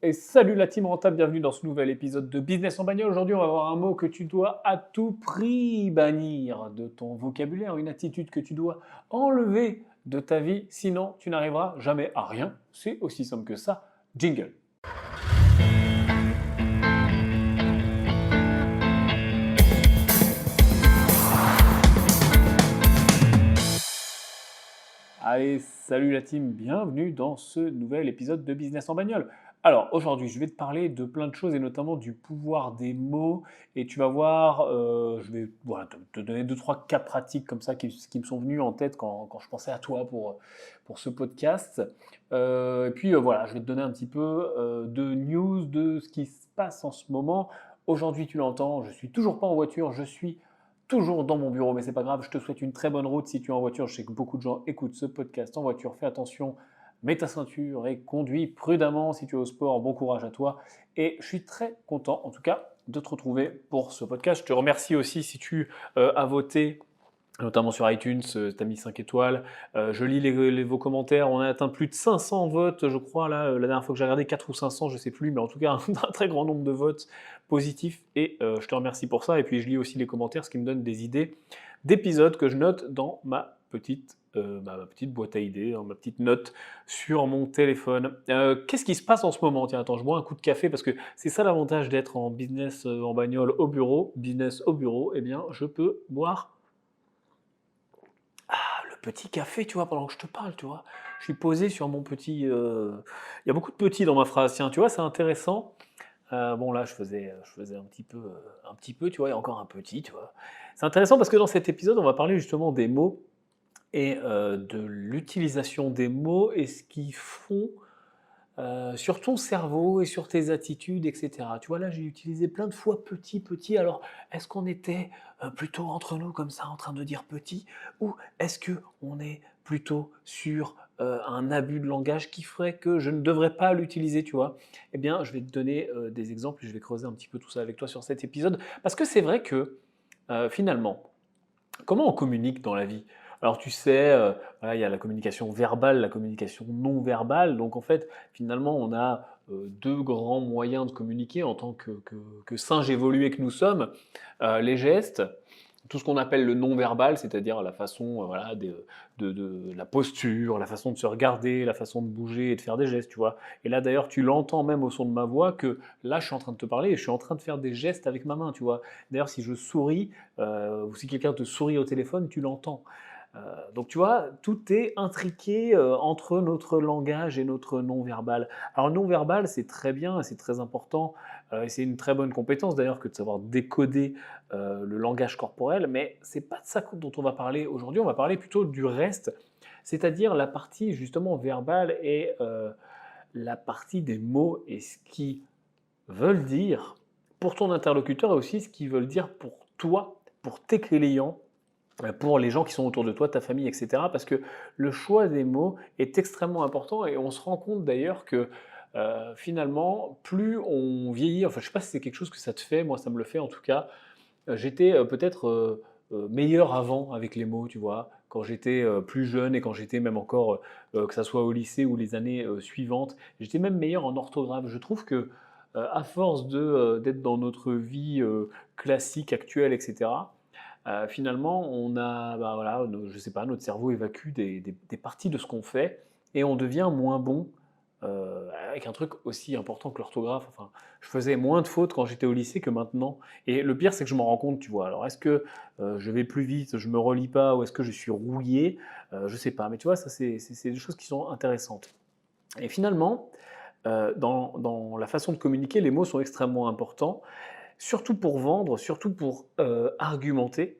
Et salut la team rentable, bienvenue dans ce nouvel épisode de Business en bagnole. Aujourd'hui, on va voir un mot que tu dois à tout prix bannir de ton vocabulaire, une attitude que tu dois enlever de ta vie, sinon tu n'arriveras jamais à rien. C'est aussi simple que ça. Jingle. Allez, salut la team, bienvenue dans ce nouvel épisode de Business en bagnole. Alors aujourd'hui, je vais te parler de plein de choses et notamment du pouvoir des mots. Et tu vas voir, je vais voilà, te donner deux, trois cas pratiques comme ça qui me sont venus en tête quand je pensais à toi pour ce podcast. Et puis voilà, je vais te donner un petit peu de news de ce qui se passe en ce moment. Aujourd'hui, tu l'entends, je suis toujours pas en voiture, je suis toujours dans mon bureau, mais c'est pas grave, je te souhaite une très bonne route si tu es en voiture. Je sais que beaucoup de gens écoutent ce podcast en voiture. Fais attention, mets ta ceinture et conduis prudemment si tu es au sport. Bon courage à toi. Et je suis très content, en tout cas, de te retrouver pour ce podcast. Je te remercie aussi si tu as voté notamment sur iTunes, tu as mis 5 étoiles. Je lis vos commentaires. On a atteint plus de 500 votes, je crois, là, la dernière fois que j'ai regardé, 4 ou 500, je ne sais plus, mais en tout cas, un très grand nombre de votes positifs. Et je te remercie pour ça. Et puis, je lis aussi les commentaires, ce qui me donne des idées d'épisodes que je note dans ma petite boîte à idées, dans ma petite note sur mon téléphone. Qu'est-ce qui se passe en ce moment? Tiens, attends, je bois un coup de café parce que c'est ça l'avantage d'être en business en bagnole au bureau. Business au bureau, eh bien, je peux boire le petit café, tu vois, pendant que je te parle, tu vois. Je suis posé sur mon petit. Il y a beaucoup de petits dans ma phrase, tiens, tu vois, c'est intéressant. Bon, là, je faisais un petit peu, tu vois, et encore un petit, tu vois. C'est intéressant parce que dans cet épisode, on va parler justement des mots et de l'utilisation des mots et ce qu'ils font sur ton cerveau et sur tes attitudes, etc. Tu vois, là, j'ai utilisé plein de fois petit, petit. Alors, est-ce qu'on était plutôt entre nous comme ça, en train de dire petit, ou est-ce que on est plutôt sur un abus de langage qui ferait que je ne devrais pas l'utiliser, tu vois? Eh bien, je vais te donner des exemples et je vais creuser un petit peu tout ça avec toi sur cet épisode, parce que c'est vrai que finalement, comment on communique dans la vie? Alors tu sais, voilà, il y a la communication verbale, la communication non verbale. Donc en fait, finalement, on a 2 grands moyens de communiquer en tant que singes évolués que nous sommes. Les gestes, tout ce qu'on appelle le non verbal, c'est-à-dire la façon, voilà, de la posture, la façon de se regarder, la façon de bouger et de faire des gestes, tu vois? Et là d'ailleurs, tu l'entends même au son de ma voix que là, je suis en train de te parler et je suis en train de faire des gestes avec ma main, tu vois? D'ailleurs, si je souris, ou si quelqu'un te sourit au téléphone, tu l'entends. Donc tu vois, tout est intriqué entre notre langage et notre non-verbal. Alors non-verbal, c'est très bien, c'est très important, et c'est une très bonne compétence d'ailleurs que de savoir décoder le langage corporel, mais c'est pas de ça dont on va parler aujourd'hui, on va parler plutôt du reste, c'est-à-dire la partie justement verbale et la partie des mots et ce qu'ils veulent dire pour ton interlocuteur et aussi ce qu'ils veulent dire pour toi, pour tes clients, pour les gens qui sont autour de toi, ta famille, etc. Parce que le choix des mots est extrêmement important et on se rend compte d'ailleurs que finalement, plus on vieillit, enfin je ne sais pas si c'est quelque chose que ça te fait, moi ça me le fait en tout cas, j'étais peut-être meilleur avant avec les mots, tu vois, quand j'étais plus jeune et quand j'étais même encore, que ça soit au lycée ou les années suivantes, j'étais même meilleur en orthographe. Je trouve que à force d'être dans notre vie classique, actuelle, etc., finalement, on a, bah, voilà, je sais pas, notre cerveau évacue des parties de ce qu'on fait et on devient moins bon avec un truc aussi important que l'orthographe. Enfin, je faisais moins de fautes quand j'étais au lycée que maintenant. Et le pire, c'est que je m'en rends compte, tu vois. Alors, est-ce que je vais plus vite, je me relis pas, ou est-ce que je suis rouillé? Je sais pas. Mais tu vois, ça, c'est des choses qui sont intéressantes. Et finalement, dans la façon de communiquer, les mots sont extrêmement importants, surtout pour vendre, surtout pour argumenter.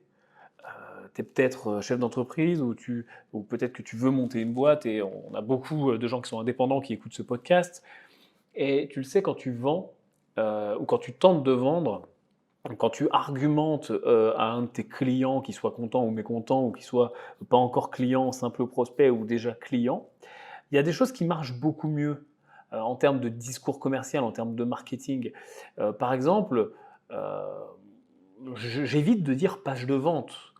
Tu es peut-être chef d'entreprise ou peut-être que tu veux monter une boîte et on a beaucoup de gens qui sont indépendants qui écoutent ce podcast. Et tu le sais, quand tu vends ou quand tu tentes de vendre, quand tu argumentes à un de tes clients, qui soit content ou mécontent, ou qui soit pas encore client, simple prospect ou déjà client, il y a des choses qui marchent beaucoup mieux en termes de discours commercial, en termes de marketing. Par exemple, euh, j'évite de dire page de vente.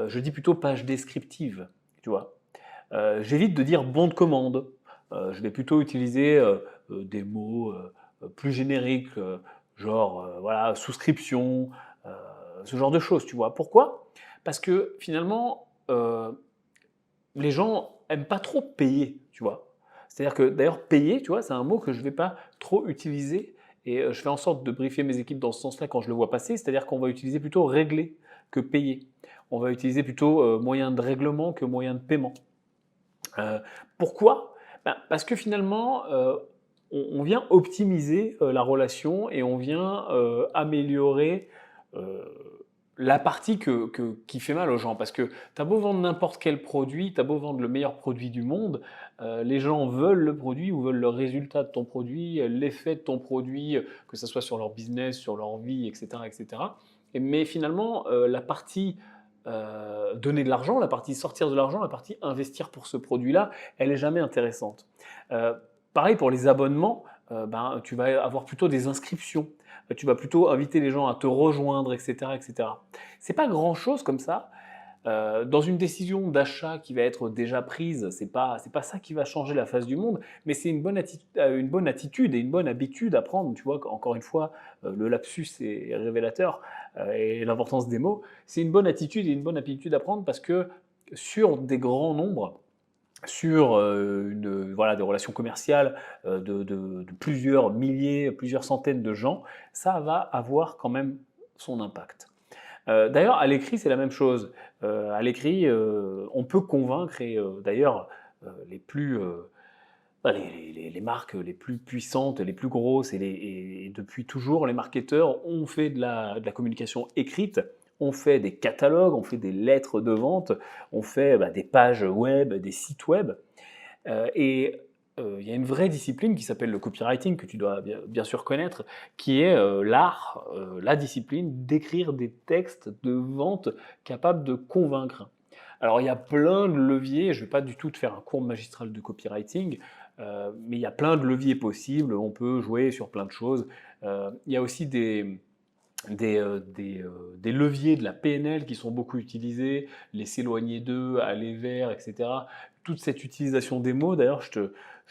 Je dis plutôt page descriptive, tu vois. J'évite de dire bon de commande. Je vais plutôt utiliser des mots plus génériques, genre voilà, souscription, euh, ce genre de choses, tu vois. Pourquoi? Parce que finalement, les gens aiment pas trop payer, tu vois. C'est-à-dire que d'ailleurs, payer, tu vois, c'est un mot que je ne vais pas trop utiliser et je fais en sorte de briefer mes équipes dans ce sens-là quand je le vois passer, c'est-à-dire qu'on va utiliser plutôt régler que payer. On va utiliser plutôt moyen de règlement que moyen de paiement. Euh, Pourquoi? Ben, parce que finalement, on vient optimiser la relation et on vient améliorer euh, la partie qui fait mal aux gens. Parce que tu as beau vendre n'importe quel produit, tu as beau vendre le meilleur produit du monde, les gens veulent le produit ou veulent le résultat de ton produit, l'effet de ton produit, que ce soit sur leur business, sur leur vie, etc. etc. Mais finalement, la partie donner de l'argent, la partie sortir de l'argent, la partie investir pour ce produit-là, elle est jamais intéressante. Euh, Pareil pour les abonnements, ben, tu vas avoir plutôt des inscriptions, tu vas plutôt inviter les gens à te rejoindre, etc. etc. C'est pas grand-chose comme ça. Dans une décision d'achat qui va être déjà prise, c'est pas ça qui va changer la face du monde, mais c'est une bonne attitude et une bonne habitude à prendre. Tu vois, encore une fois, le lapsus est révélateur et l'importance des mots. C'est une bonne attitude et une bonne habitude à prendre parce que sur des grands nombres, sur voilà, des relations commerciales de plusieurs milliers, plusieurs centaines de gens, ça va avoir quand même son impact. D'ailleurs, à l'écrit, c'est la même chose. À l'écrit, on peut convaincre, et d'ailleurs, les plus, bah, les marques les plus puissantes, les plus grosses, et depuis toujours, les marketeurs ont fait de la communication écrite, on fait des catalogues, on fait des lettres de vente, on fait bah, des pages web, des sites web. Et il y a une vraie discipline qui s'appelle le copywriting, que tu dois bien sûr connaître, qui est l'art, la discipline d'écrire des textes de vente capables de convaincre. Alors il y a plein de leviers, je ne vais pas du tout te faire un cours magistral de copywriting, mais il y a plein de leviers possibles, on peut jouer sur plein de choses. Il y a aussi des leviers de la PNL qui sont beaucoup utilisés, les s'éloigner d'eux, aller vers, etc. Toute cette utilisation des mots, d'ailleurs, je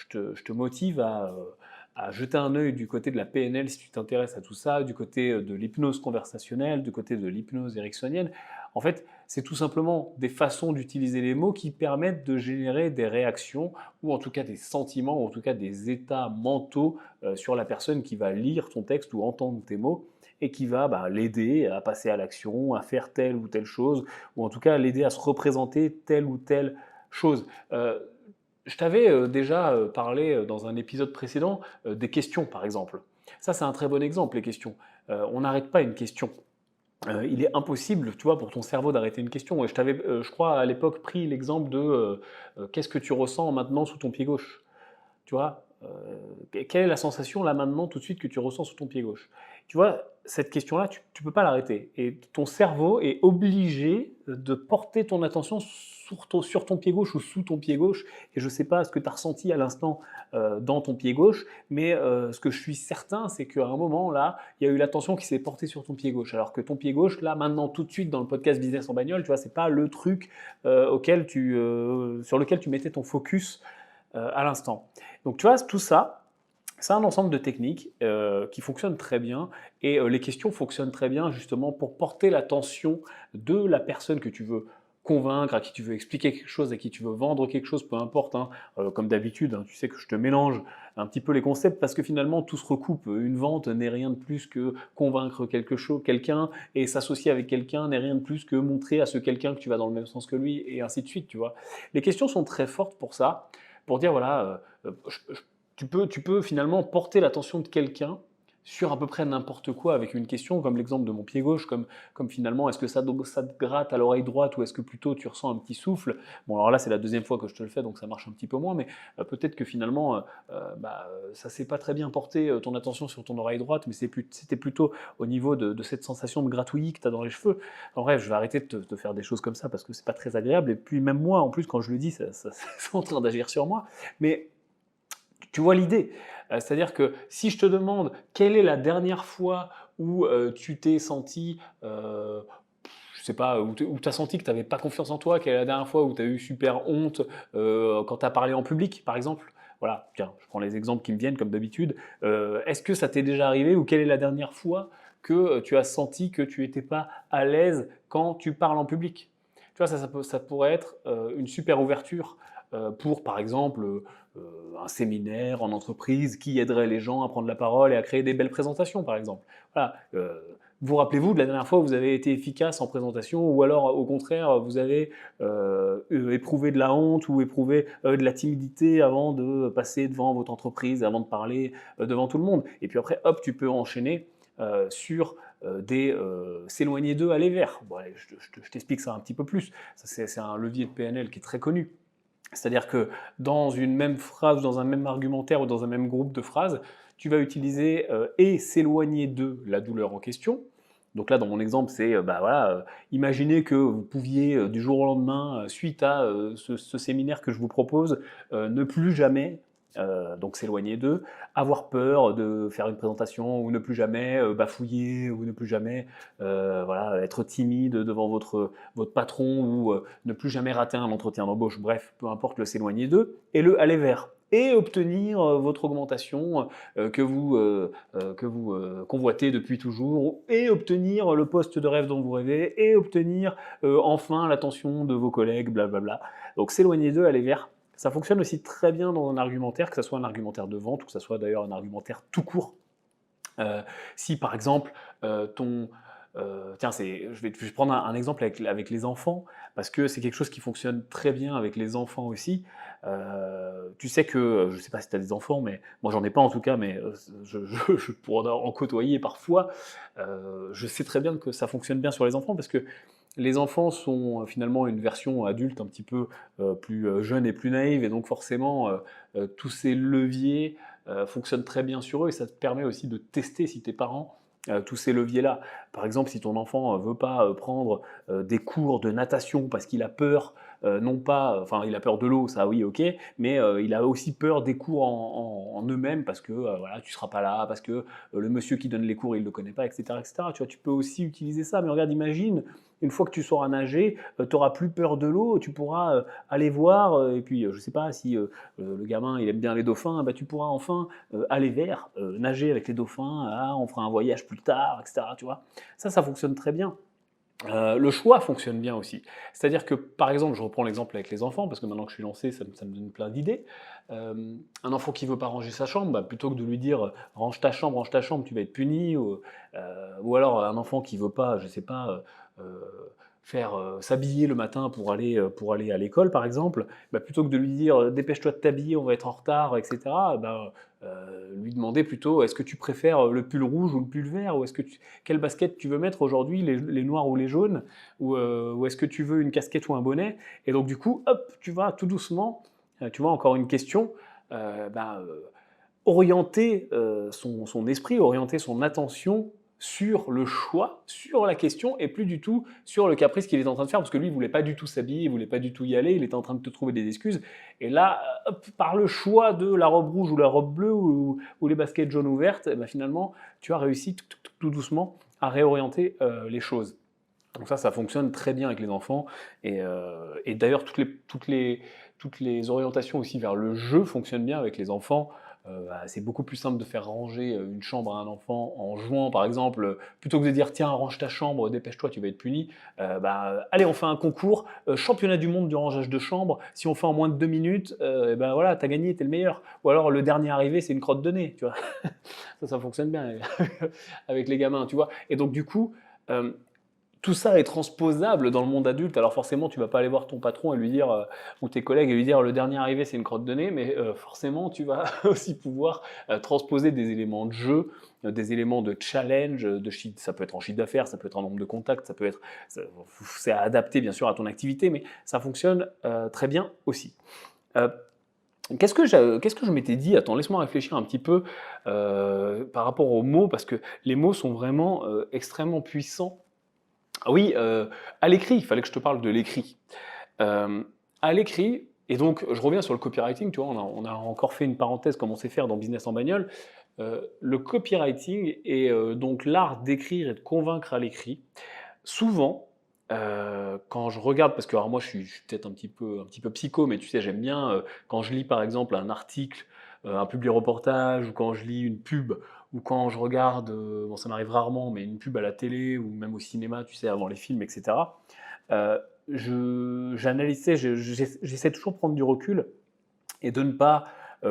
te motive à jeter un œil du côté de la PNL si tu t'intéresses à tout ça, du côté de l'hypnose conversationnelle, du côté de l'hypnose ericksonienne. En fait, c'est tout simplement des façons d'utiliser les mots qui permettent de générer des réactions ou en tout cas des sentiments ou en tout cas des états mentaux sur la personne qui va lire ton texte ou entendre tes mots et qui va bah, l'aider à passer à l'action, à faire telle ou telle chose, ou en tout cas l'aider à se représenter telle ou telle chose. Je t'avais déjà parlé dans un épisode précédent des questions, par exemple. Ça, c'est un très bon exemple, les questions. On n'arrête pas une question. Il est impossible, tu vois, pour ton cerveau d'arrêter une question. Et je t'avais, je crois, à l'époque pris l'exemple de qu'est-ce que tu ressens maintenant sous ton pied gauche? Tu vois, quelle est la sensation là maintenant tout de suite que tu ressens sous ton pied gauche? Tu vois, cette question-là, tu ne peux pas l'arrêter. Et ton cerveau est obligé de porter ton attention sur ton pied gauche ou sous ton pied gauche. Et je ne sais pas ce que tu as ressenti à l'instant dans ton pied gauche, mais ce que je suis certain, c'est qu'à un moment, là, il y a eu l'attention qui s'est portée sur ton pied gauche. Alors que ton pied gauche, là, maintenant, tout de suite, dans le podcast Business en bagnole, tu vois, c'est pas le truc sur lequel tu mettais ton focus à l'instant. Donc tu vois, tout ça, c'est un ensemble de techniques qui fonctionnent très bien et les questions fonctionnent très bien justement pour porter l'attention de la personne que tu veux convaincre, à qui tu veux expliquer quelque chose, à qui tu veux vendre quelque chose, peu importe. Hein. Comme d'habitude, hein, tu sais que je te mélange un petit peu les concepts parce que finalement tout se recoupe. Une vente n'est rien de plus que convaincre quelque chose, quelqu'un, et s'associer avec quelqu'un n'est rien de plus que montrer à ce quelqu'un que tu vas dans le même sens que lui, et ainsi de suite. Tu vois. Les questions sont très fortes pour dire voilà, tu peux finalement porter l'attention de quelqu'un sur à peu près n'importe quoi avec une question, comme l'exemple de mon pied gauche, comme finalement, est-ce que ça te gratte à l'oreille droite ou est-ce que plutôt tu ressens un petit souffle? Bon, alors là, c'est la deuxième fois que je te le fais, donc ça marche un petit peu moins, mais peut-être que finalement, ça s'est pas très bien porté ton attention sur ton oreille droite, mais c'était plutôt au niveau de cette sensation de gratouillis que tu as dans les cheveux. En bref, je vais arrêter de te faire des choses comme ça parce que c'est pas très agréable, et puis même moi, en plus, quand je le dis, c'est en train d'agir sur moi, mais tu vois l'idée. C'est-à-dire que si je te demande quelle est la dernière fois où tu t'es senti, je sais pas, où tu as senti que tu n'avais pas confiance en toi, quelle est la dernière fois où tu as eu super honte quand tu as parlé en public, par exemple, Voilà, tiens, je prends les exemples qui me viennent comme d'habitude. Est-ce que ça t'est déjà arrivé ou quelle est la dernière fois que tu as senti que tu n'étais pas à l'aise quand tu parles en public? Tu vois, ça pourrait être une super ouverture pour, par exemple, un séminaire en entreprise qui aiderait les gens à prendre la parole et à créer des belles présentations, par exemple. Voilà. Vous rappelez-vous de la dernière fois où vous avez été efficace en présentation ou alors au contraire vous avez éprouvé de la honte ou éprouvé de la timidité avant de passer devant votre entreprise, avant de parler devant tout le monde. Et puis après, hop, tu peux enchaîner sur s'éloigner d'eux, aller vers. Bon, allez, je t'explique ça un petit peu plus. C'est un levier de PNL qui est très connu. C'est-à-dire que dans une même phrase, dans un même argumentaire ou dans un même groupe de phrases, tu vas utiliser et s'éloigner de la douleur en question. Donc là, dans mon exemple, c'est bah voilà, imaginez que vous pouviez du jour au lendemain, suite à ce séminaire que je vous propose, ne plus jamais, donc s'éloigner d'eux, avoir peur de faire une présentation ou ne plus jamais bafouiller ou ne plus jamais voilà, être timide devant votre patron ou ne plus jamais rater un entretien d'embauche, bref, peu importe le s'éloigner d'eux, et le aller vers et obtenir votre augmentation que vous convoitez depuis toujours, et obtenir le poste de rêve dont vous rêvez, et obtenir enfin l'attention de vos collègues, blablabla. Donc s'éloigner d'eux, aller vers, ça fonctionne aussi très bien dans un argumentaire, que ce soit un argumentaire de vente ou que ce soit d'ailleurs un argumentaire tout court. Si par exemple, ton, tiens, je vais prendre un exemple avec les enfants, parce que c'est quelque chose qui fonctionne très bien avec les enfants aussi. Tu sais que, je ne sais pas si tu as des enfants, mais moi j'en ai pas en tout cas, mais je pourrais en côtoyer parfois. Je sais très bien que ça fonctionne bien sur les enfants, parce que les enfants sont finalement une version adulte un petit peu plus jeune et plus naïve, et donc forcément, tous ces leviers fonctionnent très bien sur eux, et ça te permet aussi de tester, si tes parents, tous ces leviers-là. Par exemple, si ton enfant ne veut pas prendre des cours de natation parce qu'il a peur, non pas, enfin il a peur de l'eau, ça oui, ok, mais il a aussi peur des cours en eux-mêmes parce que voilà, tu ne seras pas là, parce que le monsieur qui donne les cours, il ne le connaît pas, etc., etc. Tu vois, tu peux aussi utiliser ça, mais regarde, imagine, une fois que tu sauras nager, tu n'auras plus peur de l'eau, tu pourras aller voir, et puis je ne sais pas si le gamin il aime bien les dauphins, bah, tu pourras enfin aller vers, nager avec les dauphins, ah, on fera un voyage plus tard, etc. Tu vois, ça fonctionne très bien. Le choix fonctionne bien aussi. C'est-à-dire que, par exemple, je reprends l'exemple avec les enfants, parce que maintenant que je suis lancé, ça me donne plein d'idées. Un enfant qui ne veut pas ranger sa chambre, bah, plutôt que de lui dire range ta chambre, tu vas être puni, ou alors un enfant qui ne veut pas, je ne sais pas, faire s'habiller le matin pour aller à l'école, par exemple, bah, plutôt que de lui dire dépêche-toi de t'habiller, on va être en retard, etc., bah, lui demander plutôt est-ce que tu préfères le pull rouge ou le pull vert, ou quelle basket tu veux mettre aujourd'hui, les noirs ou les jaunes, ou est-ce que tu veux une casquette ou un bonnet. Et donc du coup, hop, tu vas tout doucement, tu vois, encore une question, bah, orienter son esprit, orienter son attention sur le choix, sur la question, et plus du tout sur le caprice qu'il est en train de faire, parce que lui, il voulait pas du tout s'habiller, il voulait pas du tout y aller, il était en train de te trouver des excuses. Et là, hop, par le choix de la robe rouge ou la robe bleue ou les baskets jaunes ou vertes, eh ben, finalement, tu as réussi tout doucement à réorienter les choses. Donc ça fonctionne très bien avec les enfants. Et d'ailleurs, toutes les orientations aussi vers le jeu fonctionnent bien avec les enfants. Bah, c'est beaucoup plus simple de faire ranger une chambre à un enfant en jouant, par exemple, plutôt que de dire tiens, range ta chambre, dépêche-toi, tu vas être puni. Bah, allez, on fait un concours, championnat du monde du rangeage de chambre. Si on fait en moins de 2 minutes, et ben voilà, t'as gagné, t'es le meilleur. Ou alors le dernier arrivé, c'est une crotte de nez, tu vois. Ça fonctionne bien avec les gamins, tu vois. Et donc du coup, euh, tout ça est transposable dans le monde adulte. Alors forcément, tu vas pas aller voir ton patron et lui dire, ou tes collègues et lui dire le dernier arrivé c'est une crotte de nez, mais forcément tu vas aussi pouvoir transposer des éléments de jeu, des éléments de challenge, ça peut être en chiffre d'affaires, ça peut être en nombre de contacts, c'est à adapter bien sûr à ton activité, mais ça fonctionne très bien aussi. Euh, qu'est-ce que je m'étais dit? Attends, laisse-moi réfléchir un petit peu par rapport aux mots, parce que les mots sont vraiment extrêmement puissants. Ah oui, à l'écrit, il fallait que je te parle de l'écrit. À l'écrit, et donc je reviens sur le copywriting, tu vois, on a encore fait une parenthèse comme on sait faire dans Business en bagnole. Le copywriting est donc l'art d'écrire et de convaincre à l'écrit. Souvent, Quand je regarde, parce que alors moi je suis peut-être un petit peu psycho, mais tu sais, j'aime bien, quand je lis par exemple un article, un publi-reportage ou quand je lis une pub ou quand je regarde, bon ça m'arrive rarement, mais une pub à la télé ou même au cinéma, tu sais, avant les films et cetera, je j'analyse, tu sais, j'essaie toujours de prendre du recul et de ne pas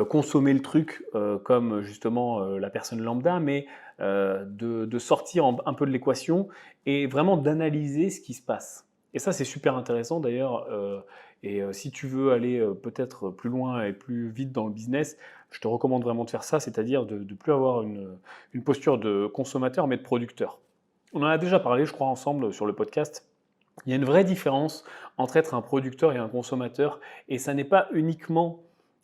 consommer le truc comme justement la personne lambda, mais de sortir un peu de l'équation et vraiment d'analyser ce qui se passe. Et ça, c'est super intéressant d'ailleurs. Et si tu veux aller peut-être plus loin et plus vite dans le business, je te recommande vraiment de faire ça, c'est-à-dire de ne plus avoir une posture de consommateur, mais de producteur. On en a déjà parlé, je crois, ensemble sur le podcast. Il y a une vraie différence entre être un producteur et un consommateur, et ça n'est pas uniquement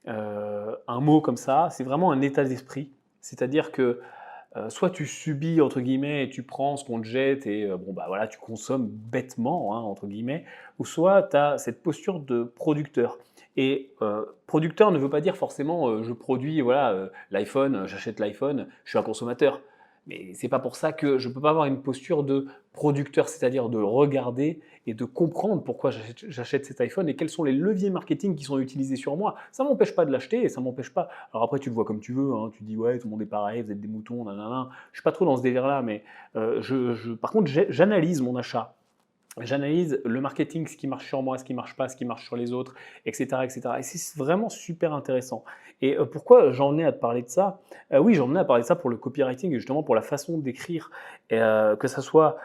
un mot comme ça, c'est vraiment un état d'esprit. C'est-à-dire que soit tu subis entre guillemets et tu prends ce qu'on te jette et bon bah voilà tu consommes bêtement hein, entre guillemets, ou soit tu as cette posture de producteur. Et producteur ne veut pas dire forcément je produis voilà l'iPhone, j'achète l'iPhone, je suis un consommateur. Mais c'est pas pour ça que je peux pas avoir une posture de producteur, c'est-à-dire de regarder et de comprendre pourquoi j'achète cet iPhone et quels sont les leviers marketing qui sont utilisés sur moi. Ça m'empêche pas de l'acheter et ça m'empêche pas. Alors après, tu le vois comme tu veux, hein, tu dis ouais, tout le monde est pareil, vous êtes des moutons, nanana. Je suis pas trop dans ce délire-là, mais par contre, j'analyse mon achat. J'analyse le marketing, ce qui marche sur moi, ce qui marche pas, ce qui marche sur les autres, etc. etc. Et c'est vraiment super intéressant. Et pourquoi j'en ai à te parler de ça? Oui, j'en ai à parler de ça pour le copywriting et justement pour la façon d'écrire. Que ça soit,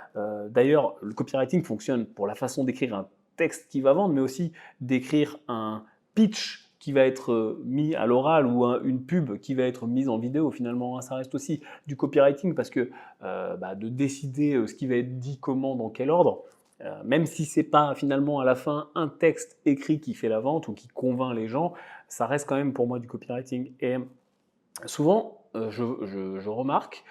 d'ailleurs, le copywriting fonctionne pour la façon d'écrire un texte qui va vendre, mais aussi d'écrire un pitch qui va être mis à l'oral ou une pub qui va être mise en vidéo finalement. Hein. Ça reste aussi du copywriting parce que de décider ce qui va être dit comment, dans quel ordre, même si c'est pas finalement à la fin un texte écrit qui fait la vente ou qui convainc les gens, ça reste quand même pour moi du copywriting. Et souvent, je remarque,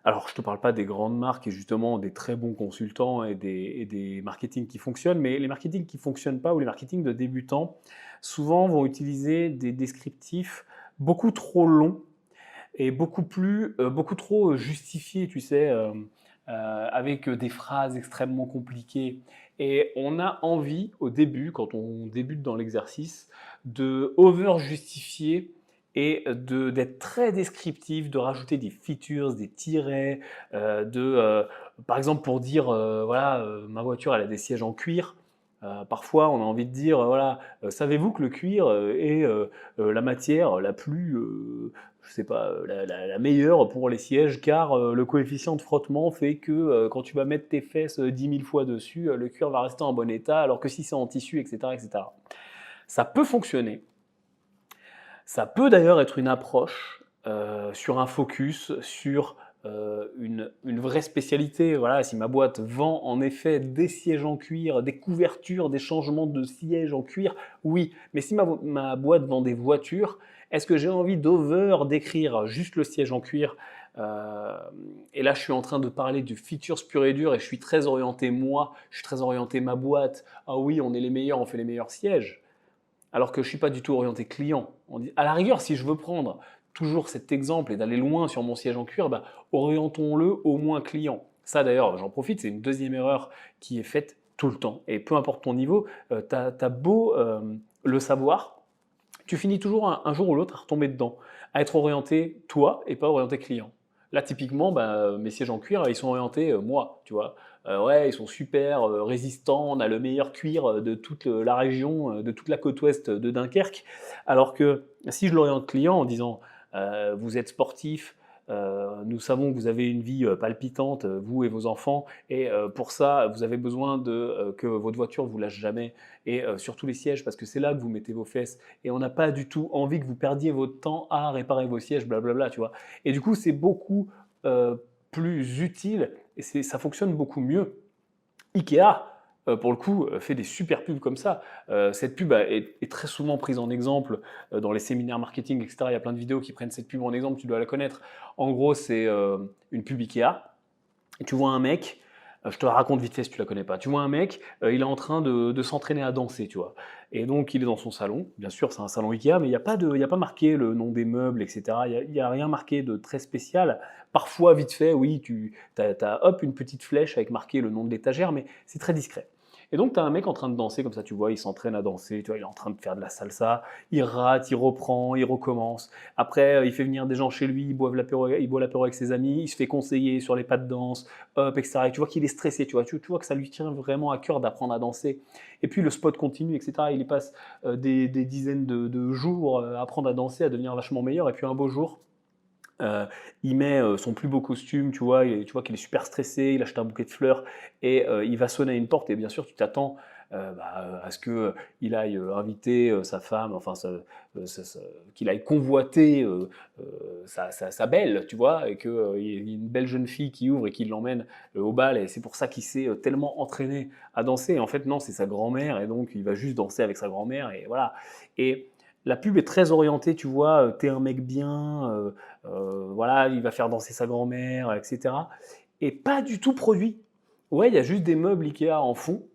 alors je te parle pas des grandes marques et justement des très bons consultants et des marketing qui fonctionnent, mais les marketing qui fonctionnent pas ou les marketing de débutants, souvent vont utiliser des descriptifs beaucoup trop longs et beaucoup trop justifié, tu sais, avec des phrases extrêmement compliquées. Et on a envie, au début, quand on débute dans l'exercice, de over-justifier et d'être très descriptif, de rajouter des features, des tirets, par exemple pour dire, voilà, ma voiture, elle a des sièges en cuir. Parfois, on a envie de dire, voilà, savez-vous que le cuir est la matière la plus je sais pas, la meilleure pour les sièges, car le coefficient de frottement fait que quand tu vas mettre tes fesses 10 000 fois dessus, le cuir va rester en bon état, alors que si c'est en tissu, etc., etc. Ça peut fonctionner. Ça peut d'ailleurs être une approche sur un focus, sur une vraie spécialité. Voilà, si ma boîte vend en effet des sièges en cuir, des couvertures, des changements de sièges en cuir, oui. Mais si ma boîte vend des voitures, est-ce que j'ai envie d'over décrire juste le siège en cuir? Et là, je suis en train de parler du features pur et dur et je suis très orienté moi, je suis très orienté ma boîte. Ah oui, on est les meilleurs, on fait les meilleurs sièges. Alors que je ne suis pas du tout orienté client. À la rigueur, si je veux prendre toujours cet exemple et d'aller loin sur mon siège en cuir, bah, orientons-le au moins client. Ça d'ailleurs, j'en profite, c'est une deuxième erreur qui est faite tout le temps. Et peu importe ton niveau, tu as beau le savoir, tu finis toujours un jour ou l'autre à retomber dedans, à être orienté toi et pas orienté client. Là, typiquement, bah, mes sièges en cuir, ils sont orientés moi, tu vois. Ouais, ils sont super résistants, on a le meilleur cuir de toute la région, de toute la côte ouest de Dunkerque. Alors que si je l'oriente client en disant vous êtes sportif, nous savons que vous avez une vie palpitante, vous et vos enfants, et pour ça, vous avez besoin que votre voiture ne vous lâche jamais, et surtout les sièges, parce que c'est là que vous mettez vos fesses, et on n'a pas du tout envie que vous perdiez votre temps à réparer vos sièges, blablabla, tu vois. Et du coup, c'est beaucoup euh, plus utile, et ça fonctionne beaucoup mieux. Ikea, pour le coup, fait des super pubs comme ça. Cette pub est très souvent prise en exemple dans les séminaires marketing, etc. Il y a plein de vidéos qui prennent cette pub en exemple, tu dois la connaître. En gros, c'est une pub Ikea. Et tu vois un mec Je te la raconte vite fait si tu la connais pas. Tu vois un mec, il est en train de s'entraîner à danser, tu vois? Et donc il est dans son salon. Bien sûr, c'est un salon IKEA, mais il y a pas marqué le nom des meubles et cetera. Il y a rien marqué de très spécial. Parfois, vite fait, oui, tu as hop, une petite flèche avec marqué le nom de l'étagère, mais c'est très discret. Et donc, tu as un mec en train de danser, comme ça, tu vois, il s'entraîne à danser, tu vois, il est en train de faire de la salsa, il rate, il reprend, il recommence. Après, il fait venir des gens chez lui, il boit l'apéro avec ses amis, il se fait conseiller sur les pas de danse, hop, etc. Et tu vois qu'il est stressé, tu vois que ça lui tient vraiment à cœur d'apprendre à danser. Et puis le spot continue, etc. Il y passe des dizaines de jours à apprendre à danser, à devenir vachement meilleur. Et puis un beau jour, euh, il met son plus beau costume, tu vois qu'il est super stressé, il achète un bouquet de fleurs et il va sonner à une porte. Et bien sûr, tu t'attends à ce qu'il aille inviter sa femme, enfin, qu'il aille convoiter sa belle, tu vois, et qu'il y ait une belle jeune fille qui ouvre et qui l'emmène au bal. Et c'est pour ça qu'il s'est tellement entraîné à danser. Et en fait, non, c'est sa grand-mère, et donc il va juste danser avec sa grand-mère, et voilà. Et la pub est très orientée, tu vois, t'es un mec bien, voilà, il va faire danser sa grand-mère, etc. Et pas du tout produit. Ouais, il y a juste des meubles Ikea en fond.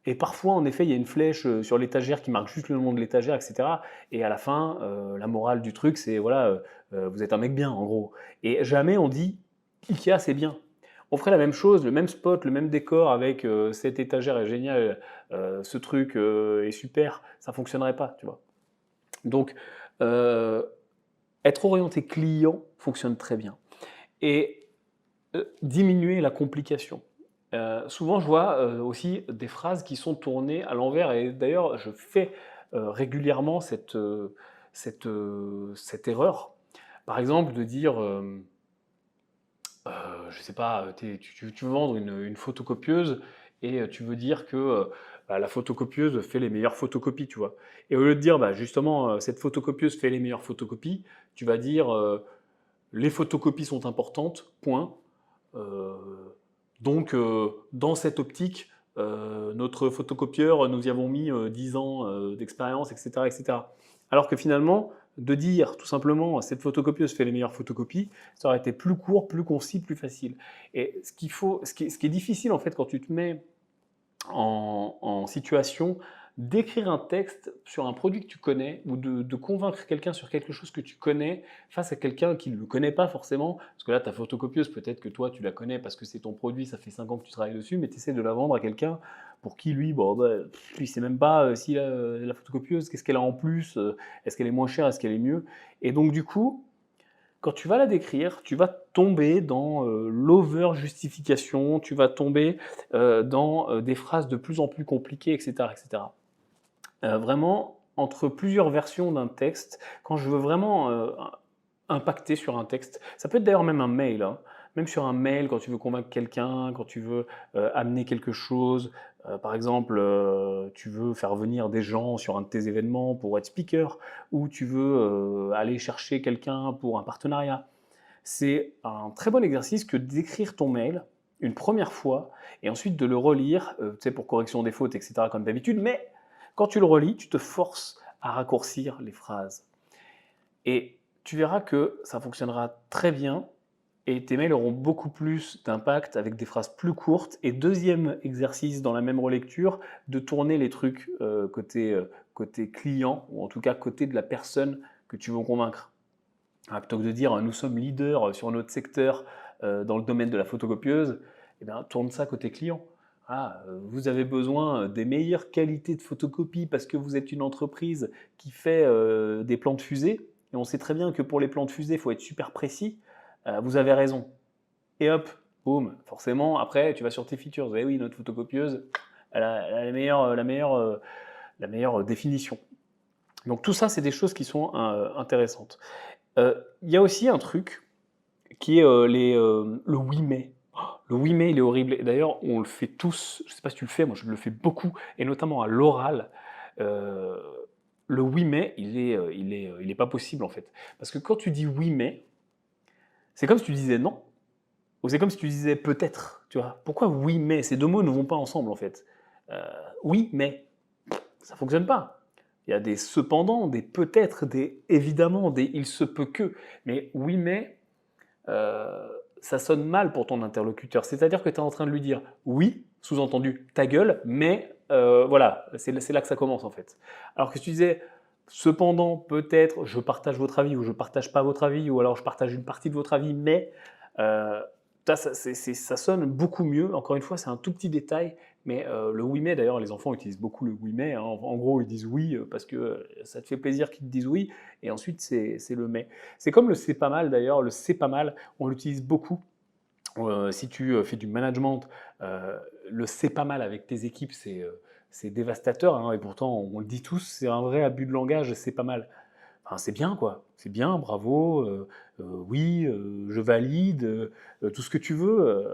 Et parfois, en effet, il y a une flèche sur l'étagère qui marque juste le nom de l'étagère, etc. Et à la fin, la morale du truc, c'est voilà, vous êtes un mec bien, en gros. Et jamais on dit Ikea, c'est bien. On ferait la même chose, le même spot, le même décor avec cette étagère est géniale, ce truc est super, ça fonctionnerait pas, tu vois. Donc, euh, être orienté client fonctionne très bien. Et diminuer la complication. Souvent, je vois aussi des phrases qui sont tournées à l'envers. Et d'ailleurs, je fais régulièrement cette erreur. Par exemple, de dire, je sais pas, tu veux vendre une photocopieuse et tu veux dire que bah, la photocopieuse fait les meilleures photocopies, tu vois. Et au lieu de dire, bah, justement, cette photocopieuse fait les meilleures photocopies, tu vas dire, les photocopies sont importantes, point. Euh, donc, dans cette optique, notre photocopieur, nous y avons mis 10 ans d'expérience, etc., etc. Alors que finalement, de dire tout simplement cette photocopieuse fait les meilleures photocopies, ça aurait été plus court, plus concis, plus facile. Et ce qui est difficile en fait quand tu te mets en situation d'écrire un texte sur un produit que tu connais ou de convaincre quelqu'un sur quelque chose que tu connais face à quelqu'un qui ne le connaît pas forcément. Parce que là, ta photocopieuse, peut-être que toi, tu la connais parce que c'est ton produit, ça fait 5 ans que tu travailles dessus, mais tu essaies de la vendre à quelqu'un pour qui, lui, bon, bah, il ne sait même pas si la photocopieuse, qu'est-ce qu'elle a en plus, est-ce qu'elle est moins chère, est-ce qu'elle est mieux. Et donc, du coup, quand tu vas la décrire, tu vas tomber dans l'over-justification, tu vas tomber dans des phrases de plus en plus compliquées, etc. etc. Vraiment, entre plusieurs versions d'un texte, quand je veux vraiment impacter sur un texte, ça peut être d'ailleurs même un mail, hein. Même sur un mail, quand tu veux convaincre quelqu'un, quand tu veux amener quelque chose, par exemple, tu veux faire venir des gens sur un de tes événements pour être speaker, ou tu veux aller chercher quelqu'un pour un partenariat. C'est un très bon exercice que d'écrire ton mail une première fois et ensuite de le relire, tu sais, pour correction des fautes, etc., comme d'habitude, mais quand tu le relis, tu te forces à raccourcir les phrases. Et tu verras que ça fonctionnera très bien et tes mails auront beaucoup plus d'impact avec des phrases plus courtes. Et deuxième exercice dans la même relecture, de tourner les trucs côté client, ou en tout cas côté de la personne que tu veux convaincre. Plutôt que de dire nous sommes leaders sur notre secteur dans le domaine de la photocopieuse, eh bien, tourne ça côté client. Vous avez besoin des meilleures qualités de photocopie parce que vous êtes une entreprise qui fait des plans de fusée. Et on sait très bien que pour les plans de fusée, il faut être super précis. Vous avez raison. Et hop, boum, forcément, après, tu vas sur tes features. Vous oui, notre photocopieuse, elle a la meilleure définition. Donc tout ça, c'est des choses qui sont intéressantes. Il y a aussi un truc qui est le oui mais. Le oui mais, il est horrible. Et d'ailleurs, on le fait tous. Je ne sais pas si tu le fais, moi je le fais beaucoup, et notamment à l'oral. Euh, le oui mais, il est pas possible en fait. Parce que quand tu dis oui mais, c'est comme si tu disais non, ou c'est comme si tu disais peut-être. Tu vois. Pourquoi oui mais? Ces deux mots ne vont pas ensemble en fait. Euh, oui mais, ça fonctionne pas. Il y a des cependant, des peut-être, des évidemment, des il se peut que. Mais oui mais, euh, ça sonne mal pour ton interlocuteur. C'est-à-dire que tu es en train de lui dire oui, sous-entendu ta gueule, mais voilà, c'est là que ça commence en fait. Alors que si tu disais cependant, peut-être, je partage votre avis ou je ne partage pas votre avis, ou alors je partage une partie de votre avis, mais euh, ça sonne beaucoup mieux. Encore une fois, c'est un tout petit détail, mais le oui mais, d'ailleurs, les enfants utilisent beaucoup le oui mais, hein. En gros, ils disent oui parce que ça te fait plaisir qu'ils te disent oui, et ensuite c'est le mais. C'est comme le c'est pas mal d'ailleurs, le c'est pas mal, on l'utilise beaucoup. Si tu fais du management, le c'est pas mal avec tes équipes, c'est dévastateur, hein, et pourtant on le dit tous, c'est un vrai abus de langage, c'est pas mal. Enfin, c'est bien quoi, c'est bien, bravo, oui, je valide, tout ce que tu veux,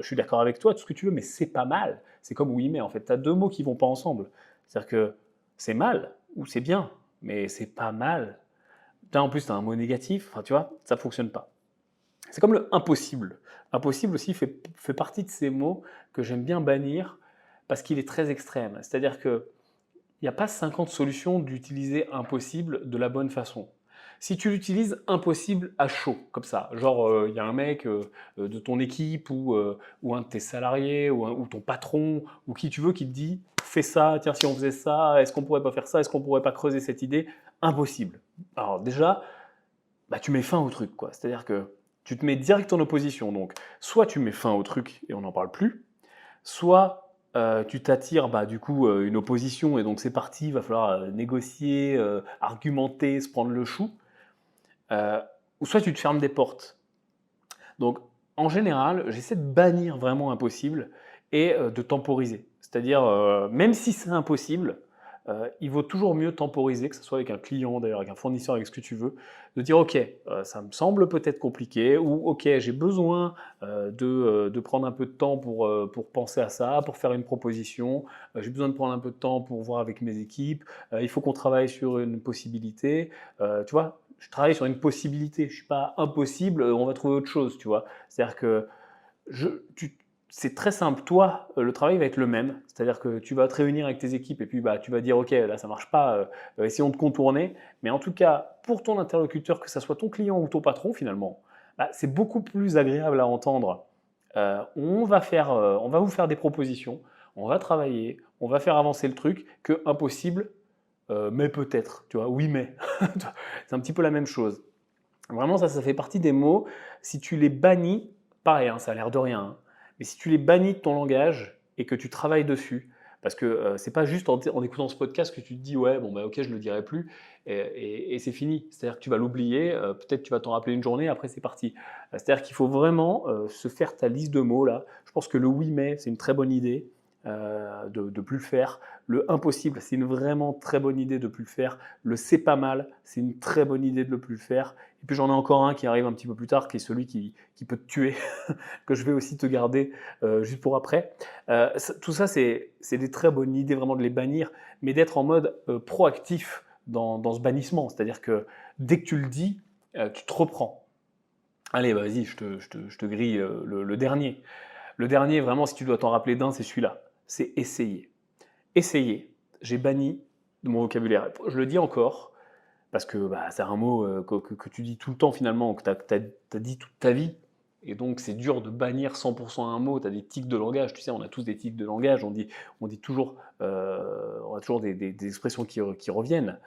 je suis d'accord avec toi, tout ce que tu veux, mais c'est pas mal. C'est comme oui, mais en fait, tu as deux mots qui vont pas ensemble. C'est-à-dire que c'est mal ou c'est bien, mais c'est pas mal. Là, en plus, tu as un mot négatif, enfin, tu vois, ça fonctionne pas. C'est comme le impossible. Impossible aussi fait partie de ces mots que j'aime bien bannir parce qu'il est très extrême. C'est-à-dire que il n'y a pas 50 solutions d'utiliser impossible de la bonne façon. Si tu l'utilises impossible à chaud, comme ça, genre il y a un mec de ton équipe ou un de tes salariés ou ton patron ou qui tu veux qui te dit fais ça, tiens si on faisait ça, est-ce qu'on pourrait pas faire ça, est-ce qu'on pourrait pas creuser cette idée? Impossible. Alors déjà, bah, tu mets fin au truc, quoi. C'est-à-dire que tu te mets direct en opposition. Donc, soit tu mets fin au truc et on n'en parle plus, soit tu t'attires bah, du coup une opposition et donc c'est parti, il va falloir négocier, argumenter, se prendre le chou, euh, ou soit tu te fermes des portes. Donc, en général, j'essaie de bannir vraiment impossible et de temporiser. C'est-à-dire, même si c'est impossible, il vaut toujours mieux temporiser, que ce soit avec un client, d'ailleurs, avec un fournisseur, avec ce que tu veux, de dire ok, ça me semble peut-être compliqué, ou ok, j'ai besoin de prendre un peu de temps pour penser à ça, pour faire une proposition, j'ai besoin de prendre un peu de temps pour voir avec mes équipes, il faut qu'on travaille sur une possibilité, tu vois, je travaille sur une possibilité, je ne suis pas impossible, on va trouver autre chose, tu vois. C'est-à-dire que je, tu, c'est très simple. Toi, le travail va être le même. C'est-à-dire que tu vas te réunir avec tes équipes et puis bah, tu vas dire ok, là ça marche pas, essayons de contourner. Mais en tout cas, pour ton interlocuteur, que ce soit ton client ou ton patron finalement, bah, c'est beaucoup plus agréable à entendre. On va vous faire des propositions, on va travailler, on va faire avancer le truc, que impossible, mais peut-être. Tu vois, oui mais. C'est un petit peu la même chose. Vraiment, ça fait partie des mots. Si tu les bannis, pareil, hein, ça a l'air de rien, hein, mais si tu les bannis de ton langage et que tu travailles dessus, parce que c'est pas juste en écoutant ce podcast que tu te dis ouais, bon bah ok, je le dirai plus et c'est fini. C'est-à-dire que tu vas l'oublier, peut-être tu vas t'en rappeler une journée, après c'est parti. C'est-à-dire qu'il faut vraiment se faire ta liste de mots là. Je pense que le oui mais c'est une très bonne idée. De plus le faire. Le impossible, c'est une vraiment très bonne idée de plus le faire. Le c'est pas mal, c'est une très bonne idée de ne plus le faire. Et puis j'en ai encore un qui arrive un petit peu plus tard, qui est celui qui peut te tuer, que je vais aussi te garder juste pour après. Tout ça, c'est des très bonnes idées vraiment de les bannir, mais d'être en mode proactif dans ce bannissement. C'est-à-dire que dès que tu le dis, tu te reprends. Allez, bah, vas-y, je te grille le dernier. Le dernier, vraiment, si tu dois t'en rappeler d'un, c'est celui-là. C'est essayer. Essayer. J'ai banni de mon vocabulaire. Je le dis encore, parce que bah, c'est un mot que tu dis tout le temps finalement, que tu as dit toute ta vie. Et donc c'est dur de bannir 100% un mot, tu as des tics de langage, tu sais, on a tous des tics de langage, on dit toujours, on a toujours des expressions qui reviennent.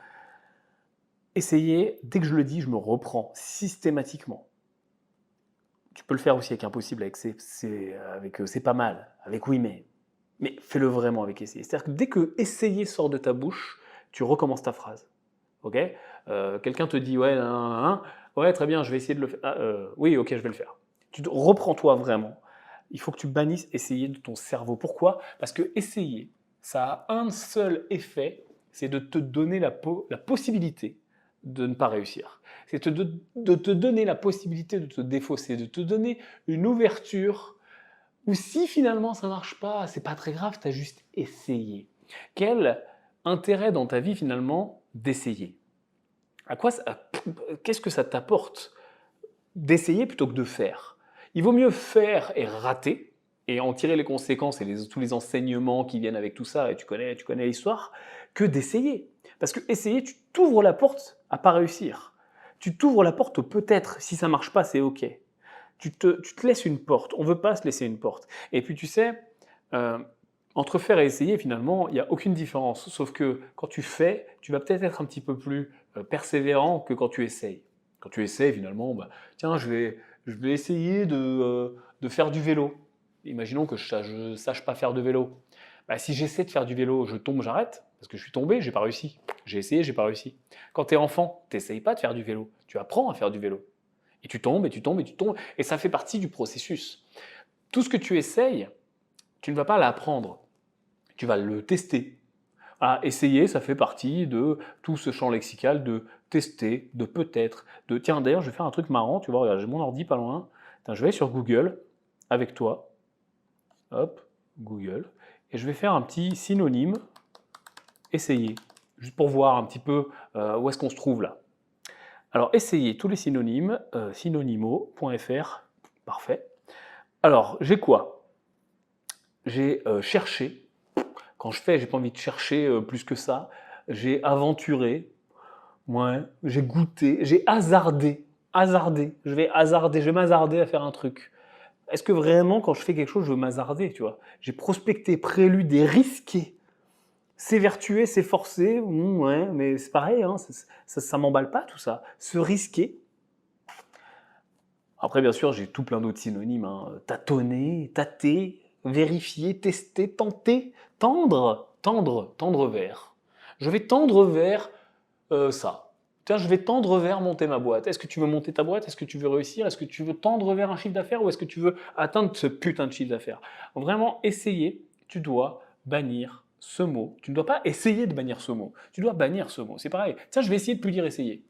Essayer, dès que je le dis, je me reprends systématiquement. Tu peux le faire aussi avec impossible, avec c'est pas mal, avec oui mais fais-le vraiment avec essayer. C'est-à-dire que dès que essayer sort de ta bouche, tu recommences ta phrase. Ok. Quelqu'un te dit ouais, ouais, très bien, je vais essayer de le faire. Ah, oui, ok, je vais le faire. Reprends-toi vraiment. Il faut que tu bannisses essayer de ton cerveau. Pourquoi? Parce que essayer, ça a un seul effet, c'est de te donner la possibilité de ne pas réussir. C'est de te donner la possibilité de te défausser, de te donner une ouverture où si finalement ça marche pas, c'est pas très grave, tu as juste essayé. Quel intérêt dans ta vie finalement d'essayer? Qu'est-ce que ça t'apporte d'essayer plutôt que de faire? Il vaut mieux faire et rater et en tirer les conséquences et tous les enseignements qui viennent avec tout ça, et tu connais l'histoire, que d'essayer. Parce que essayer, tu t'ouvres la porte à pas réussir. Tu t'ouvres la porte au peut-être. Si ça marche pas, c'est ok. tu te laisses une porte. On ne veut pas se laisser une porte. Et puis tu sais, euh, entre faire et essayer, finalement, il n'y a aucune différence. Sauf que quand tu fais, tu vas peut-être être un petit peu plus persévérant que quand tu essayes. Quand tu essayes, finalement, bah, tiens, je vais essayer de faire du vélo. Imaginons que je ne sache pas faire de vélo. Bah, si j'essaie de faire du vélo, je tombe, j'arrête, parce que je suis tombé, j'ai pas réussi. J'ai essayé, j'ai pas réussi. Quand tu es enfant, tu n'essayes pas de faire du vélo. Tu apprends à faire du vélo. Et tu tombes, et tu tombes, et tu tombes. Et ça fait partie du processus. Tout ce que tu essayes, tu ne vas pas l'apprendre. Tu vas le tester. Ah, essayer, ça fait partie de tout ce champ lexical de tester, de peut-être, de tiens, d'ailleurs, je vais faire un truc marrant, tu vois, regarde, j'ai mon ordi pas loin. Tiens, je vais aller sur Google avec toi. Hop, Google. Et je vais faire un petit synonyme, essayer, juste pour voir un petit peu où est-ce qu'on se trouve là. Alors, essayez tous les synonymes, synonymo.fr, parfait. Alors, j'ai quoi? J'ai cherché. Quand je fais, j'ai pas envie de chercher plus que ça. J'ai aventuré, ouais. J'ai goûté, j'ai hasardé. Hasardé. Je vais m'hasarder à faire un truc. Est-ce que vraiment, quand je fais quelque chose, je veux m'hasarder, tu vois? J'ai prospecté, préludé, risqué. S'évertuer, s'efforcer, ouais, mais c'est pareil, hein, ça m'emballe pas tout ça. Se risquer. Après, bien sûr, j'ai tout plein d'autres synonymes, hein. Tâtonner, tâter, vérifier, tester, tenter, tendre vers. Je vais tendre vers ça. Tiens, je vais tendre vers monter ma boîte. Est-ce que tu veux monter ta boîte? Est-ce que tu veux réussir? Est-ce que tu veux tendre vers un chiffre d'affaires ou est-ce que tu veux atteindre ce putain de chiffre d'affaires? Vraiment, essayer, tu dois bannir ce mot. Tu ne dois pas essayer de bannir ce mot. Tu dois bannir ce mot. C'est pareil. Tiens, je vais essayer de plus dire essayer.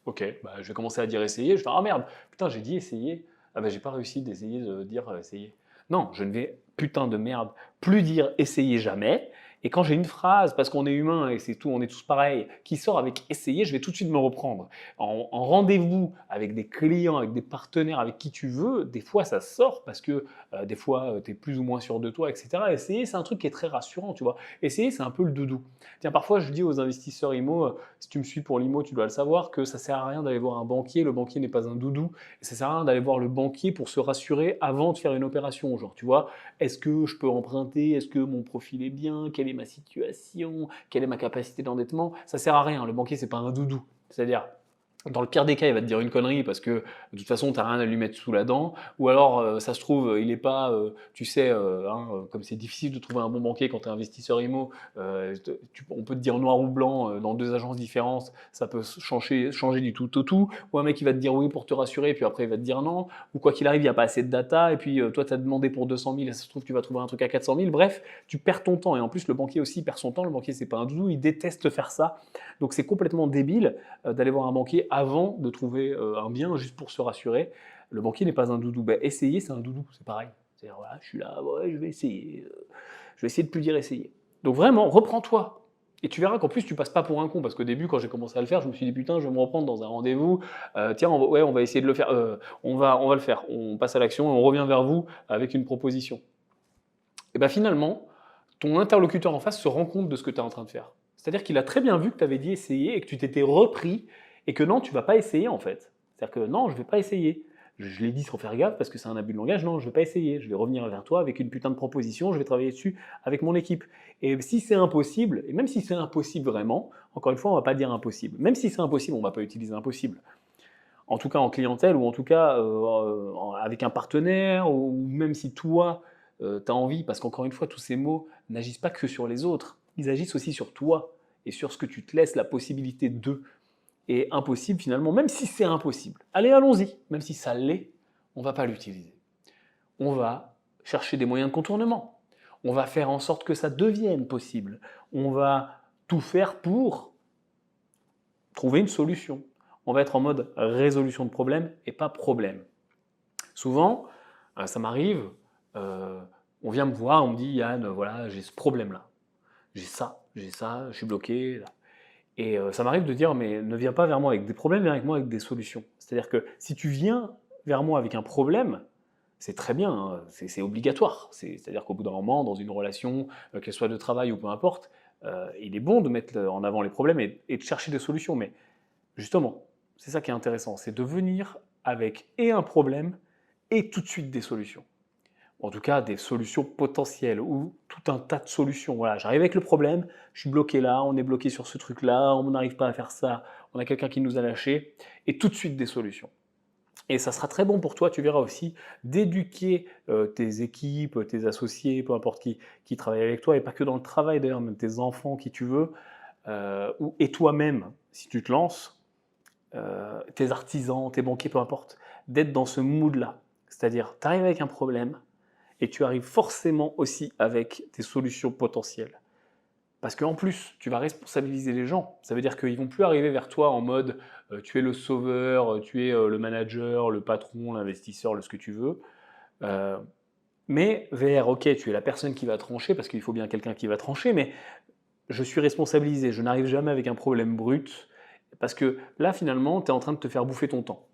Ok, bah, je vais commencer à dire essayer. Je vais faire ah merde, putain, j'ai dit essayer. Ah bah, j'ai pas réussi d'essayer de dire essayer. Non, je ne vais, putain de merde, plus dire essayer jamais. Et quand j'ai une phrase, parce qu'on est humain et c'est tout, on est tous pareils, qui sort avec essayer, je vais tout de suite me reprendre. En rendez-vous avec des clients, avec des partenaires, avec qui tu veux, des fois ça sort parce que des fois tu es plus ou moins sûr de toi, etc. Essayer, c'est un truc qui est très rassurant, tu vois. Essayer, c'est un peu le doudou. Tiens, parfois je dis aux investisseurs IMO, si tu me suis pour l'IMO, tu dois le savoir, que ça sert à rien d'aller voir un banquier, le banquier n'est pas un doudou, et ça sert à rien d'aller voir le banquier pour se rassurer avant de faire une opération. Genre, tu vois, est-ce que je peux emprunter? Est-ce que mon profil est bien? Quelle est ma situation? Quelle est ma capacité d'endettement? Ça sert à rien. Le banquier, c'est pas un doudou. C'est-à-dire, dans le pire des cas, il va te dire une connerie parce que de toute façon, tu n'as rien à lui mettre sous la dent. Ou alors, ça se trouve, il n'est pas, tu sais, comme c'est difficile de trouver un bon banquier quand tu es investisseur IMO, on peut te dire noir ou blanc dans deux agences différentes, ça peut changer du tout au tout. Ou un mec qui va te dire oui pour te rassurer, puis après il va te dire non. Ou quoi qu'il arrive, il n'y a pas assez de data, et puis toi, tu as demandé pour 200 000, et ça se trouve, tu vas trouver un truc à 400 000. Bref, tu perds ton temps. Et en plus, le banquier aussi perd son temps. Le banquier, c'est pas un doudou, il déteste faire ça. Donc c'est complètement débile d'aller voir un banquier avant de trouver un bien juste pour se rassurer. Le banquier n'est pas un doudou. Ben, essayer, c'est un doudou, c'est pareil. C'est-à-dire, voilà, je suis là, ouais, je vais essayer. Je vais essayer de plus dire essayer. Donc vraiment, reprends-toi. Et tu verras qu'en plus, tu passes pas pour un con. Parce qu'au début, quand j'ai commencé à le faire, je me suis dit, putain, je vais me reprendre dans un rendez-vous. Tiens, on va essayer de le faire. On va le faire. On passe à l'action et on revient vers vous avec une proposition. Et bien finalement, ton interlocuteur en face se rend compte de ce que tu es en train de faire. C'est-à-dire qu'il a très bien vu que tu avais dit essayer et que tu t'étais repris et que non, tu ne vas pas essayer en fait. C'est-à-dire que non, je ne vais pas essayer. Je l'ai dit sans faire gaffe parce que c'est un abus de langage, non, je ne vais pas essayer. Je vais revenir vers toi avec une putain de proposition, je vais travailler dessus avec mon équipe. Et si c'est impossible, et même si c'est impossible vraiment, encore une fois, on ne va pas dire impossible. Même si c'est impossible, on ne va pas utiliser impossible. En tout cas en clientèle ou en tout cas avec un partenaire ou même si toi, tu as envie, parce qu'encore une fois, tous ces mots n'agissent pas que sur les autres, ils agissent aussi sur toi et sur ce que tu te laisses la possibilité de. Et impossible finalement, même si c'est impossible. Allez, allons-y, même si ça l'est, on ne va pas l'utiliser. On va chercher des moyens de contournement. On va faire en sorte que ça devienne possible. On va tout faire pour trouver une solution. On va être en mode résolution de problème et pas problème. Souvent, ça m'arrive, on vient me voir, on me dit Yann, voilà, j'ai ce problème-là, j'ai ça, je suis bloqué. Là. Et ça m'arrive de dire mais ne viens pas vers moi avec des problèmes, viens avec moi avec des solutions. C'est-à-dire que si tu viens vers moi avec un problème, c'est très bien, hein, c'est obligatoire. C'est-à-dire qu'au bout d'un moment, dans une relation, qu'elle soit de travail ou peu importe, il est bon de mettre en avant les problèmes et de chercher des solutions. Mais justement, c'est ça qui est intéressant, c'est de venir avec et un problème et tout de suite des solutions. En tout cas, des solutions potentielles ou tout un tas de solutions. Voilà, j'arrive avec le problème, je suis bloqué là, on est bloqué sur ce truc-là, on n'arrive pas à faire ça, on a quelqu'un qui nous a lâché, et tout de suite des solutions. Et ça sera très bon pour toi, tu verras aussi, d'éduquer tes équipes, tes associés, peu importe qui travaille avec toi, et pas que dans le travail d'ailleurs, même tes enfants, qui tu veux, et toi-même, si tu te lances, tes artisans, tes banquiers, peu importe, d'être dans ce mood-là. C'est-à-dire, tu arrives avec un problème et tu arrives forcément aussi avec des solutions potentielles. Parce qu'en plus, tu vas responsabiliser les gens. Ça veut dire qu'ils ne vont plus arriver vers toi en mode tu es le sauveur, tu es le manager, le patron, l'investisseur, le ce que tu veux. Euh, mais vers, ok, tu es la personne qui va trancher, parce qu'il faut bien quelqu'un qui va trancher, mais je suis responsabilisé, je n'arrive jamais avec un problème brut, parce que là, finalement, tu es en train de te faire bouffer ton temps.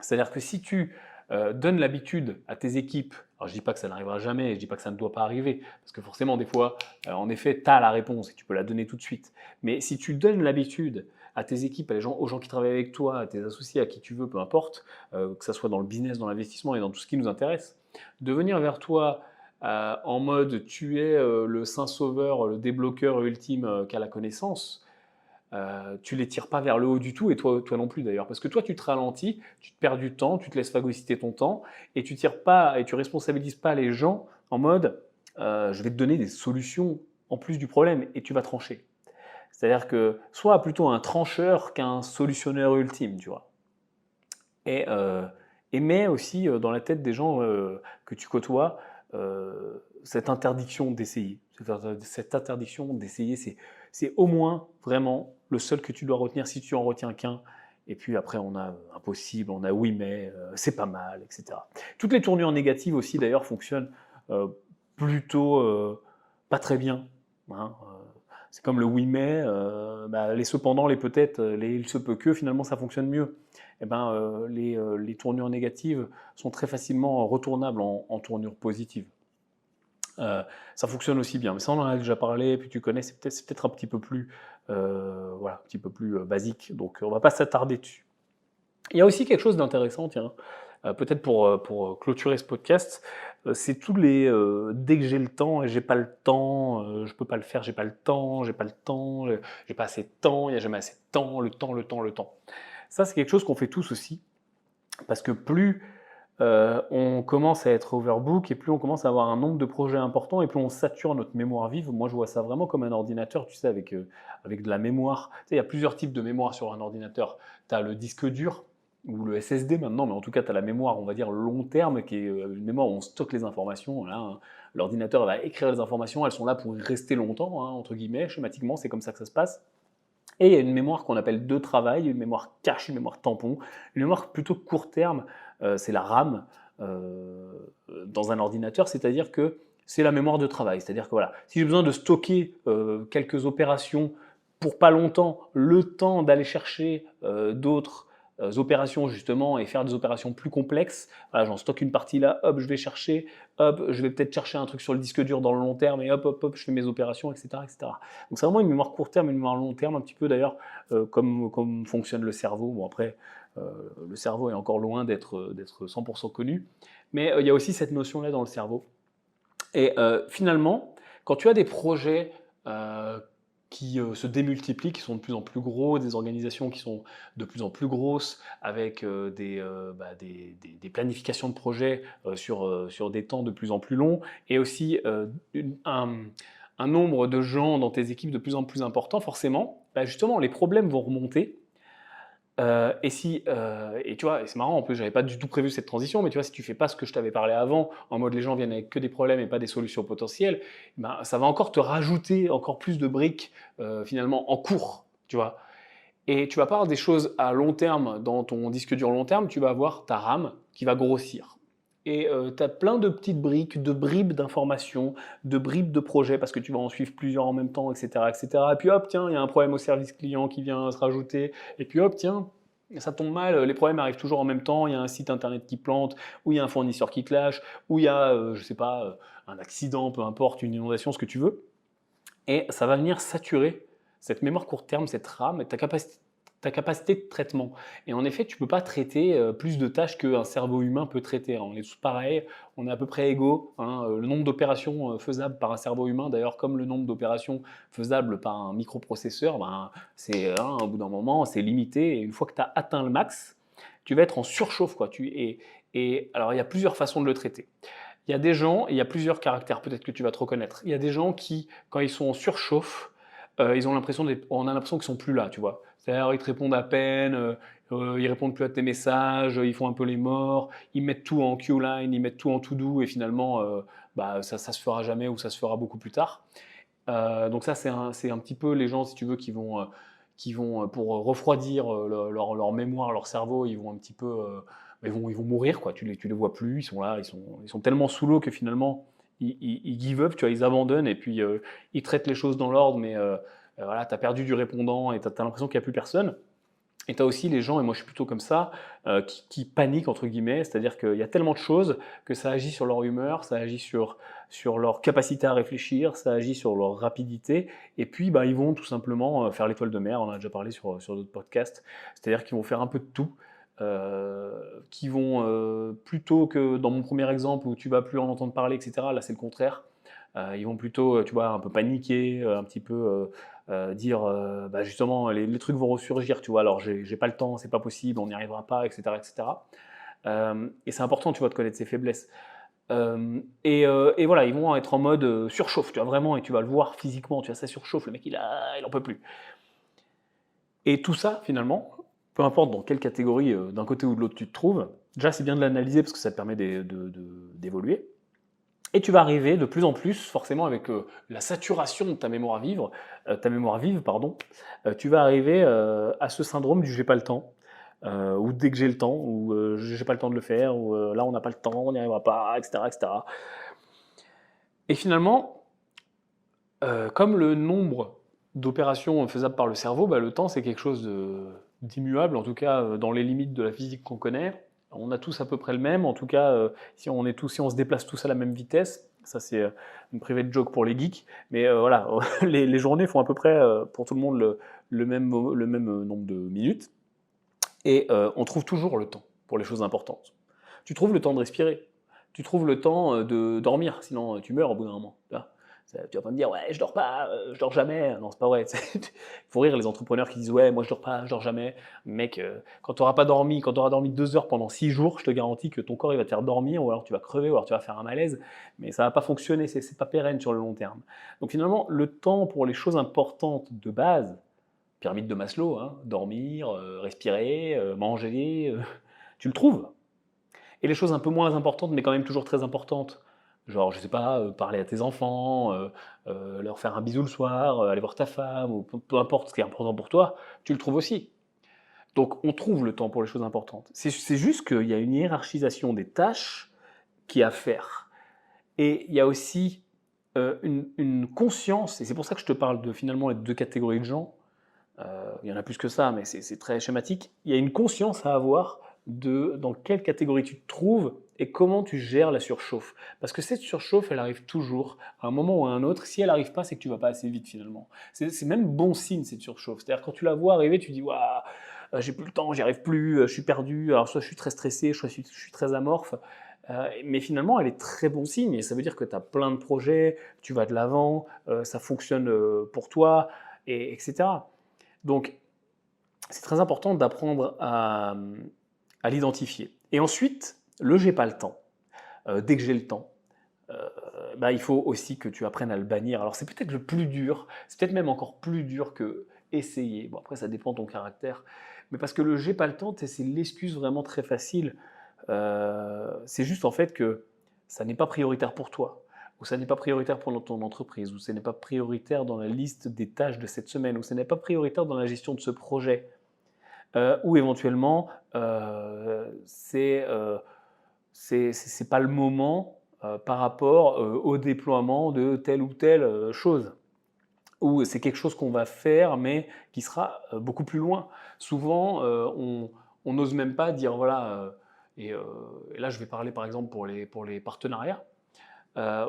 C'est-à-dire que si tu donnes l'habitude à tes équipes, alors je ne dis pas que ça n'arrivera jamais, je ne dis pas que ça ne doit pas arriver, parce que forcément, des fois, en effet, tu as la réponse et tu peux la donner tout de suite. Mais si tu donnes l'habitude à tes équipes, aux gens qui travaillent avec toi, à tes associés, à qui tu veux, peu importe, que ce soit dans le business, dans l'investissement et dans tout ce qui nous intéresse, de venir vers toi en mode tu es le saint sauveur, le débloqueur ultime qu'a la connaissance, tu les tires pas vers le haut du tout, et toi non plus d'ailleurs, parce que toi tu te ralentis, tu te perds du temps, tu te laisses phagocyter ton temps, et tu tires pas et tu responsabilises pas les gens en mode je vais te donner des solutions en plus du problème et tu vas trancher. C'est-à-dire que sois plutôt un trancheur qu'un solutionneur ultime, tu vois. Et, euh, et mets aussi dans la tête des gens que tu côtoies cette interdiction d'essayer. Cette interdiction d'essayer, c'est au moins vraiment le seul que tu dois retenir si tu en retiens qu'un. Et puis après, on a impossible, on a oui, mais c'est pas mal, etc. Toutes les tournures négatives aussi, d'ailleurs, fonctionnent euh, plutôt pas très bien. Hein. C'est comme le oui, mais, bah, les cependant, les peut-être, les il se peut que, finalement, ça fonctionne mieux. Eh ben, les tournures négatives sont très facilement retournables en tournures positives. Ça fonctionne aussi bien, mais ça on en a déjà parlé, puis tu connais, c'est peut-être un petit peu plus, voilà, un petit peu plus basique, donc on va pas s'attarder dessus. Il y a aussi quelque chose d'intéressant, tiens, peut-être pour clôturer ce podcast, c'est tous les dès que j'ai le temps et j'ai pas le temps, je peux pas le faire, j'ai pas le temps, j'ai pas le temps, j'ai pas assez de temps, il y a jamais assez de temps, le temps, le temps, le temps. Ça, c'est quelque chose qu'on fait tous aussi, parce que plus on commence à être overbook et plus on commence à avoir un nombre de projets importants et plus on sature notre mémoire vive. Moi, je vois ça vraiment comme un ordinateur, tu sais, avec de la mémoire. Tu sais, il y a plusieurs types de mémoire sur un ordinateur. Tu as le disque dur ou le SSD maintenant, mais en tout cas, tu as la mémoire, on va dire, long terme, qui est une mémoire où on stocke les informations. Là, hein, l'ordinateur va écrire les informations, elles sont là pour y rester longtemps, hein, entre guillemets, schématiquement, c'est comme ça que ça se passe. Et il y a une mémoire qu'on appelle de travail, une mémoire cache, une mémoire tampon, une mémoire plutôt court terme, c'est la RAM dans un ordinateur, c'est-à-dire que c'est la mémoire de travail. C'est-à-dire que voilà, si j'ai besoin de stocker quelques opérations pour pas longtemps, le temps d'aller chercher d'autres opérations justement et faire des opérations plus complexes, voilà, j'en stocke une partie là, hop, je vais chercher, hop, je vais peut-être chercher un truc sur le disque dur dans le long terme et hop, hop, hop, je fais mes opérations, etc., etc. Donc c'est vraiment une mémoire court terme, une mémoire long terme, un petit peu d'ailleurs comme fonctionne le cerveau. Bon après, le cerveau est encore loin d'être 100% connu, mais il y a aussi cette notion-là dans le cerveau. Et finalement, quand tu as des projets qui se démultiplient, qui sont de plus en plus gros, des organisations qui sont de plus en plus grosses, avec des planifications de projets sur des temps de plus en plus longs, et aussi un nombre de gens dans tes équipes de plus en plus important, forcément, bah justement, les problèmes vont remonter. Et tu vois, et c'est marrant, en plus, j'avais pas du tout prévu cette transition, mais tu vois, si tu fais pas ce que je t'avais parlé avant, en mode les gens viennent avec que des problèmes et pas des solutions potentielles, ben, ça va encore te rajouter encore plus de briques finalement en cours, tu vois. Et tu vas pas avoir des choses à long terme dans ton disque dur long terme, tu vas avoir ta RAM qui va grossir. Et tu as plein de petites briques, de bribes d'informations, de bribes de projets, parce que tu vas en suivre plusieurs en même temps, etc. etc. Et puis hop, tiens, il y a un problème au service client qui vient se rajouter. Et puis hop, tiens, ça tombe mal, les problèmes arrivent toujours en même temps, il y a un site internet qui plante, ou il y a un fournisseur qui te lâche, ou il y a, je sais pas, un accident, peu importe, une inondation, ce que tu veux. Et ça va venir saturer cette mémoire court terme, cette RAM, ta ta capacité de traitement. Et en effet, tu ne peux pas traiter plus de tâches qu'un cerveau humain peut traiter, hein. On est tous pareils, on est à peu près égaux, hein. Le nombre d'opérations faisables par un cerveau humain, d'ailleurs, comme le nombre d'opérations faisables par un microprocesseur, ben, au bout d'un moment, c'est limité. Et une fois que tu as atteint le max, tu vas être en surchauffe, quoi. Et alors, il y a plusieurs façons de le traiter. Il y a des gens, et il y a plusieurs caractères, peut-être que tu vas te reconnaître. Il y a des gens qui, quand ils sont en surchauffe, ils ont l'impression on a l'impression qu'ils sont plus là, tu vois. C'est-à-dire, ils te répondent à peine, ils répondent plus à tes messages, ils font un peu les morts, ils mettent tout en queue-line, ils mettent tout en to-do, et finalement, ça se fera jamais ou ça se fera beaucoup plus tard. Donc ça, c'est un petit peu les gens, si tu veux, qui vont pour refroidir leur mémoire, leur cerveau, ils vont un petit peu, ils vont mourir, quoi. Tu les vois plus, ils sont là, ils sont tellement sous l'eau que finalement, ils give up, tu vois, ils abandonnent et puis ils traitent les choses dans l'ordre, mais voilà, tu as perdu du répondant et tu as l'impression qu'il n'y a plus personne. Et tu as aussi les gens, et moi je suis plutôt comme ça, qui paniquent, entre guillemets, c'est-à-dire qu'il y a tellement de choses que ça agit sur leur humeur, ça agit sur leur capacité à réfléchir, ça agit sur leur rapidité, et puis bah, ils vont tout simplement faire l'étoile de mer, on en a déjà parlé sur d'autres podcasts, c'est-à-dire qu'ils vont faire un peu de tout, qui vont, plutôt que dans mon premier exemple où tu vas plus en entendre parler, etc., là c'est le contraire, ils vont plutôt, tu vois, un peu paniquer, un petit peu dire, bah, justement, les trucs vont ressurgir, tu vois, alors j'ai pas le temps, c'est pas possible, on n'y arrivera pas, etc., etc. Et c'est important, tu vois, de connaître ses faiblesses. Et voilà, ils vont être en mode surchauffe, tu vois, vraiment, et tu vas le voir physiquement, tu vois, ça surchauffe, le mec, il en peut plus. Et tout ça, finalement, peu importe dans quelle catégorie, d'un côté ou de l'autre tu te trouves, déjà, c'est bien de l'analyser parce que ça te permet d'évoluer. Et tu vas arriver de plus en plus, forcément avec la saturation de ta mémoire vive, pardon, tu vas arriver à ce syndrome du j'ai pas le temps, ou dès que j'ai le temps, ou j'ai pas le temps de le faire, ou là on n'a pas le temps, on n'y arrivera pas, etc., etc. Et finalement, comme le nombre d'opérations faisables par le cerveau, bah, le temps c'est quelque chose d'immuable, en tout cas dans les limites de la physique qu'on connaît. On a tous à peu près le même, en tout cas si on se déplace tous à la même vitesse, ça c'est une private joke pour les geeks, mais voilà, les journées font à peu près pour tout le monde le même nombre de minutes, et on trouve toujours le temps pour les choses importantes. Tu trouves le temps de respirer, tu trouves le temps de dormir, sinon tu meurs au bout d'un moment. Tu vas pas me dire, ouais, je dors pas, je dors jamais. Non, c'est pas vrai. Il faut rire les entrepreneurs qui disent, ouais, moi je dors pas, je dors jamais. Mec, quand tu n'auras pas dormi, quand tu auras dormi 2 heures pendant 6 jours, je te garantis que ton corps il va te faire dormir, ou alors tu vas crever, ou alors tu vas faire un malaise, mais ça va pas fonctionner, c'est pas pérenne sur le long terme. Donc finalement, le temps pour les choses importantes de base, pyramide de Maslow, hein, dormir, respirer, manger, tu le trouves. Et les choses un peu moins importantes, mais quand même toujours très importantes, genre, je sais pas, parler à tes enfants, leur faire un bisou le soir, aller voir ta femme, ou peu importe ce qui est important pour toi, tu le trouves aussi. Donc on trouve le temps pour les choses importantes. C'est juste qu'il y a une hiérarchisation des tâches qui est à faire. Et il y a aussi une conscience, et c'est pour ça que je te parle de finalement les deux catégories de gens. Il y en a plus que ça, mais c'est très schématique. Il y a une conscience à avoir de dans quelle catégorie tu te trouves et comment tu gères la surchauffe. Parce que cette surchauffe, elle arrive toujours, à un moment ou à un autre. Si elle n'arrive pas, c'est que tu vas pas assez vite finalement. C'est même bon signe cette surchauffe. C'est-à-dire quand tu la vois arriver, tu dis waouh, j'ai plus le temps, j'y arrive plus, je suis perdu. Alors soit je suis très stressé, soit je suis très amorphe. Mais finalement, elle est très bon signe. Et ça veut dire que tu as plein de projets, tu vas de l'avant, ça fonctionne pour toi, etc. Donc, c'est très important d'apprendre à l'identifier. Et ensuite, le j'ai pas le temps. Dès que j'ai le temps, il faut aussi que tu apprennes à le bannir. Alors, c'est peut-être le plus dur, c'est peut-être même encore plus dur que essayer. Bon, après, ça dépend de ton caractère. Mais parce que le j'ai pas le temps, c'est l'excuse vraiment très facile. C'est juste en fait que ça n'est pas prioritaire pour toi, ou ça n'est pas prioritaire pour ton entreprise, ou ce n'est pas prioritaire dans la liste des tâches de cette semaine, ou ce n'est pas prioritaire dans la gestion de ce projet, ou éventuellement c'est pas le moment par rapport au déploiement de telle ou telle chose, ou c'est quelque chose qu'on va faire mais qui sera beaucoup plus loin. Souvent on n'ose même pas dire voilà, et là je vais parler par exemple pour les partenariats. Euh,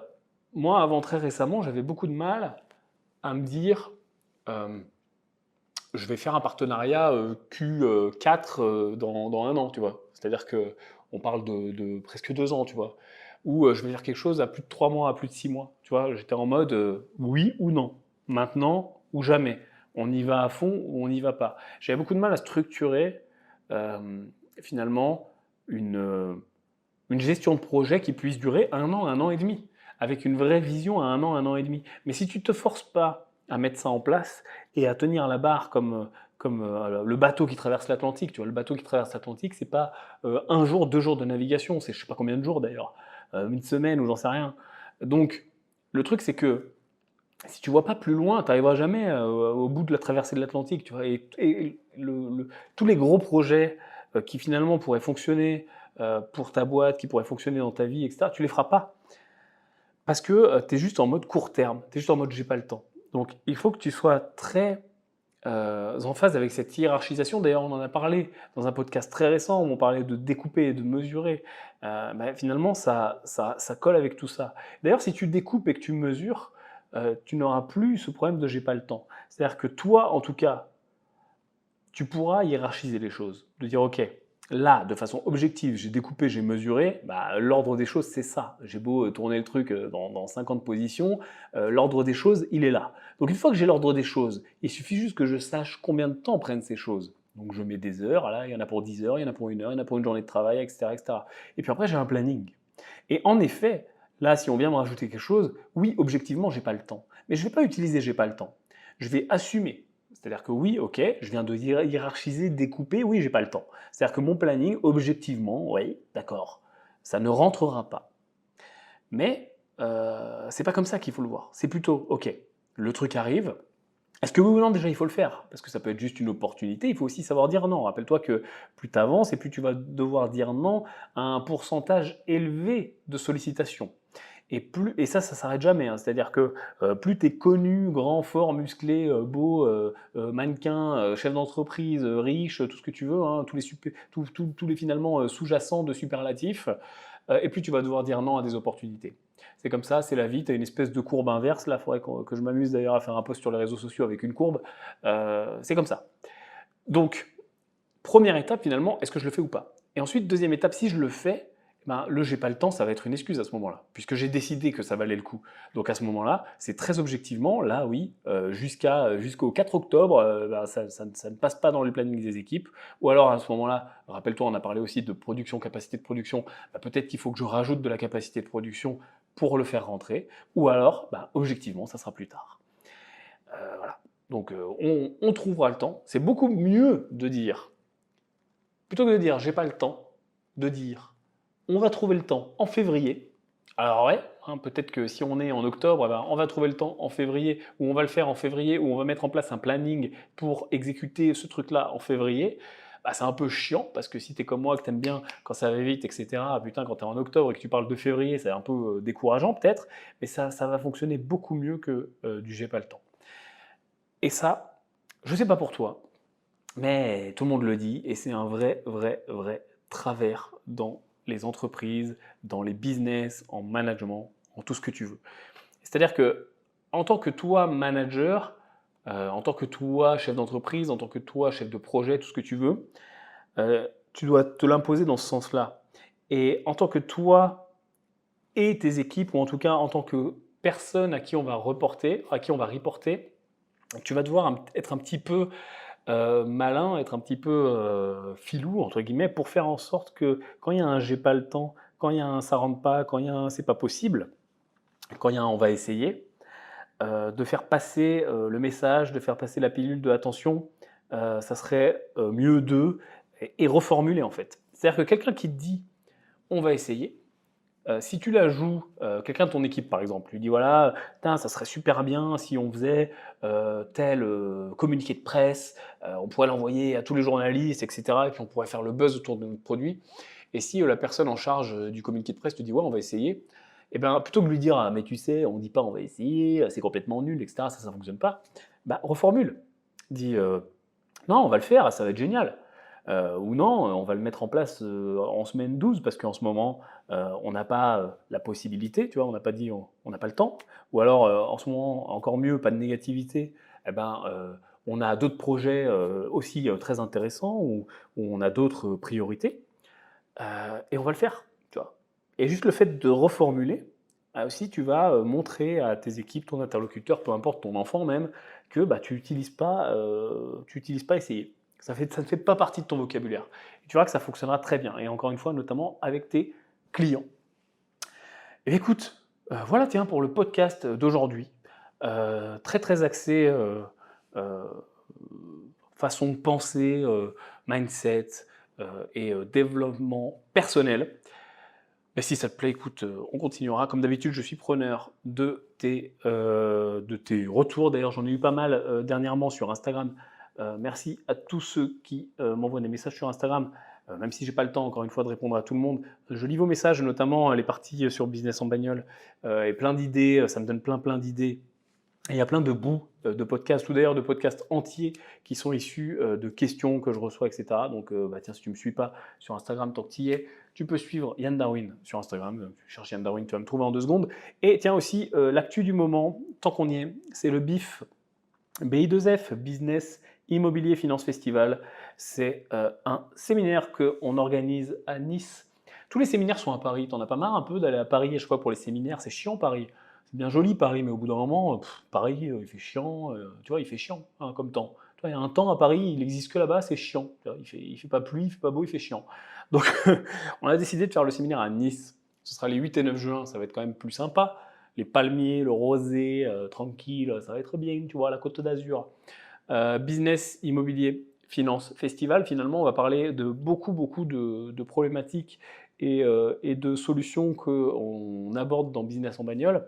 Moi avant très récemment j'avais beaucoup de mal à me dire je vais faire un partenariat Q4 dans un an, tu vois. C'est-à-dire qu'on parle de presque 2 ans, tu vois. Ou je vais faire quelque chose à plus de 3 mois, à plus de 6 mois. Tu vois, j'étais en mode oui ou non, maintenant ou jamais. On y va à fond ou on n'y va pas. J'avais beaucoup de mal à structurer euh, finalement une gestion de projet qui puisse durer un an et demi, avec une vraie vision à un an et demi. Mais si tu ne te forces pas à mettre ça en place et à tenir la barre comme le bateau qui traverse l'Atlantique, tu vois, le bateau qui traverse l'Atlantique, c'est pas un jour, 2 jours de navigation, c'est je sais pas combien de jours d'ailleurs, une semaine ou j'en sais rien. Donc, le truc c'est que si tu vois pas plus loin, tu n'arriveras jamais au bout de la traversée de l'Atlantique, tu vois. Tous les gros projets qui finalement pourraient fonctionner pour ta boîte, qui pourraient fonctionner dans ta vie, etc., tu les feras pas parce que tu es juste en mode court terme, tu es juste en mode j'ai pas le temps. Donc il faut que tu sois très en phase avec cette hiérarchisation. D'ailleurs, on en a parlé dans un podcast très récent où on parlait de découper et de mesurer. Finalement, ça colle avec tout ça. D'ailleurs, si tu découpes et que tu mesures, tu n'auras plus ce problème de j'ai pas le temps. C'est-à-dire que toi, en tout cas, tu pourras hiérarchiser les choses. De dire, OK, là, de façon objective, j'ai découpé, j'ai mesuré, bah, l'ordre des choses, c'est ça. J'ai beau tourner le truc dans 50 positions, l'ordre des choses, il est là. Donc une fois que j'ai l'ordre des choses, il suffit juste que je sache combien de temps prennent ces choses. Donc je mets des heures, là, il y en a pour 10 heures, il y en a pour 1 heure, il y en a pour une journée de travail, etc. etc. Et puis après, j'ai un planning. Et en effet, là, si on vient me rajouter quelque chose, oui, objectivement, j'ai pas le temps. Mais je ne vais pas utiliser j'ai pas le temps. Je vais assumer. C'est-à-dire que oui, ok, je viens de hiérarchiser, découper, oui, j'ai pas le temps. C'est-à-dire que mon planning, objectivement, oui, d'accord, ça ne rentrera pas. Mais c'est pas comme ça qu'il faut le voir. C'est plutôt, ok, le truc arrive, est-ce que oui ou non déjà il faut le faire? Parce que ça peut être juste une opportunité, il faut aussi savoir dire non. Rappelle-toi que plus tu avances et plus tu vas devoir dire non à un pourcentage élevé de sollicitations. Et ça s'arrête jamais, hein. C'est-à-dire que plus tu es connu, grand, fort, musclé, beau, mannequin, chef d'entreprise, riche, tout ce que tu veux, hein, tous les finalement sous-jacents de superlatifs, et plus tu vas devoir dire non à des opportunités. C'est comme ça, c'est la vie, tu as une espèce de courbe inverse, là, il faudrait que je m'amuse d'ailleurs à faire un post sur les réseaux sociaux avec une courbe, c'est comme ça. Donc, première étape finalement, est-ce que je le fais ou pas? Et ensuite, deuxième étape, si je le fais, ben, le j'ai pas le temps, ça va être une excuse à ce moment-là, puisque j'ai décidé que ça valait le coup. Donc à ce moment-là, c'est très objectivement, là oui, jusqu'au 4 octobre, ben, ça ne passe pas dans les plannings des équipes. Ou alors à ce moment-là, rappelle-toi, on a parlé aussi de production, capacité de production, ben, peut-être qu'il faut que je rajoute de la capacité de production pour le faire rentrer. Ou alors, ben, objectivement, ça sera plus tard. Voilà. Donc on trouvera le temps. C'est beaucoup mieux de dire, plutôt que de dire j'ai pas le temps, de dire on va trouver le temps en février. Alors ouais, hein, peut-être que si on est en octobre, eh ben, on va trouver le temps en février, ou on va le faire en février, ou on va mettre en place un planning pour exécuter ce truc-là en février. Bah, c'est un peu chiant, parce que si tu es comme moi, que tu aimes bien quand ça va vite, etc., putain, quand tu es en octobre et que tu parles de février, c'est un peu décourageant peut-être, mais ça va fonctionner beaucoup mieux que du j'ai pas le temps. Et ça, je sais pas pour toi, mais tout le monde le dit, et c'est un vrai travers dans les entreprises, dans les business, en management, en tout ce que tu veux. C'est-à-dire que, en tant que toi manager, en tant que toi chef d'entreprise, en tant que toi chef de projet, tout ce que tu veux, tu dois te l'imposer dans ce sens-là. Et en tant que toi et tes équipes, ou en tout cas en tant que personne à qui on va reporter, tu vas devoir être un petit peu malin, être un petit peu filou, entre guillemets, pour faire en sorte que quand il y a un j'ai pas le temps, quand il y a un ça rentre pas, quand il y a un c'est pas possible, quand il y a un on va essayer, de faire passer le message, de faire passer la pilule de attention, ça serait mieux de et reformuler en fait. C'est-à-dire que quelqu'un qui te dit on va essayer, si tu la joues, quelqu'un de ton équipe par exemple, lui dit voilà, ça serait super bien si on faisait tel communiqué de presse, on pourrait l'envoyer à tous les journalistes, etc. Et puis on pourrait faire le buzz autour de notre produit. Et si la personne en charge du communiqué de presse te dit ouais, on va essayer, et bien plutôt que de lui dire ah, mais tu sais, on ne dit pas on va essayer, c'est complètement nul, etc. Ça ne fonctionne pas, bah, reformule. Dis non, on va le faire, ça va être génial. Ou non, on va le mettre en place en semaine 12 parce qu'en ce moment, on n'a pas la possibilité, tu vois, on n'a pas dit on n'a pas le temps. Ou alors, en ce moment, encore mieux, pas de négativité, eh ben, on a d'autres projets aussi très intéressants, où on a d'autres priorités, et on va le faire, tu vois. Et juste le fait de reformuler, aussi tu vas montrer à tes équipes, ton interlocuteur, peu importe, ton enfant même, que bah, tu n'utilises pas essayer. Ça ne fait pas partie de ton vocabulaire. Et tu verras que ça fonctionnera très bien. Et encore une fois, notamment avec tes clients. Et écoute, voilà tiens pour le podcast d'aujourd'hui. Très très axé euh, façon de penser, mindset et développement personnel. Mais si ça te plaît, écoute, on continuera. Comme d'habitude, je suis preneur de tes retours. D'ailleurs, j'en ai eu pas mal dernièrement sur Instagram. Merci à tous ceux qui m'envoient des messages sur Instagram. Même si j'ai pas le temps, encore une fois, de répondre à tout le monde, je lis vos messages, notamment les parties sur Business en bagnole, et plein d'idées. Ça me donne plein d'idées. Et il y a plein de bouts de podcasts, ou d'ailleurs de podcasts entiers qui sont issus de questions que je reçois, etc. Donc, bah, tiens, si tu ne me suis pas sur Instagram, tant que tu y es, tu peux suivre Yann Darwin sur Instagram. Tu cherches Yann Darwin, tu vas me trouver en 2 secondes. Et tiens aussi, l'actu du moment, tant qu'on y est, c'est le BIF, BI2F, Business Immobilier Finance Festival. C'est un séminaire qu'on organise à Nice. Tous les séminaires sont à Paris. T'en as pas marre un peu d'aller à Paris à chaque fois pour les séminaires? C'est chiant Paris. C'est bien joli Paris, mais au bout d'un moment, Paris, il fait chiant. Tu vois, il fait chiant hein, comme temps. Tu vois, il y a un temps à Paris, il n'existe que là-bas, c'est chiant. Tu vois, il fait pas pluie, il fait pas beau, il fait chiant. Donc, on a décidé de faire le séminaire à Nice. Ce sera les 8 et 9 juin, ça va être quand même plus sympa. Les palmiers, le rosé, tranquille, ça va être bien, tu vois, la Côte d'Azur. Business, immobilier, finance, festival. Finalement, on va parler de beaucoup de problématiques et de solutions qu'on aborde dans Business en bagnole.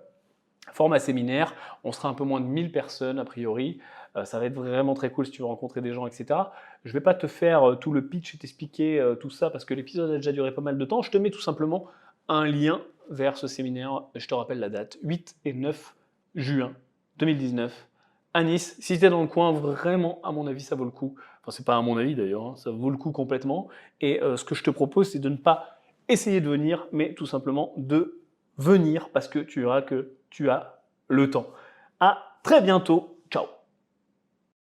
Format séminaire, on sera un peu moins de 1000 personnes a priori. Ça va être vraiment très cool si tu veux rencontrer des gens, etc. Je ne vais pas te faire tout le pitch et t'expliquer tout ça parce que l'épisode a déjà duré pas mal de temps. Je te mets tout simplement un lien vers ce séminaire. Je te rappelle la date, 8 et 9 juin 2019 à Nice. Si tu es dans le coin, vraiment, à mon avis, ça vaut le coup. Enfin, c'est pas à mon avis d'ailleurs, hein, ça vaut le coup complètement. Et ce que je te propose, c'est de ne pas essayer de venir, mais tout simplement de venir parce que tu verras que tu as le temps. À très bientôt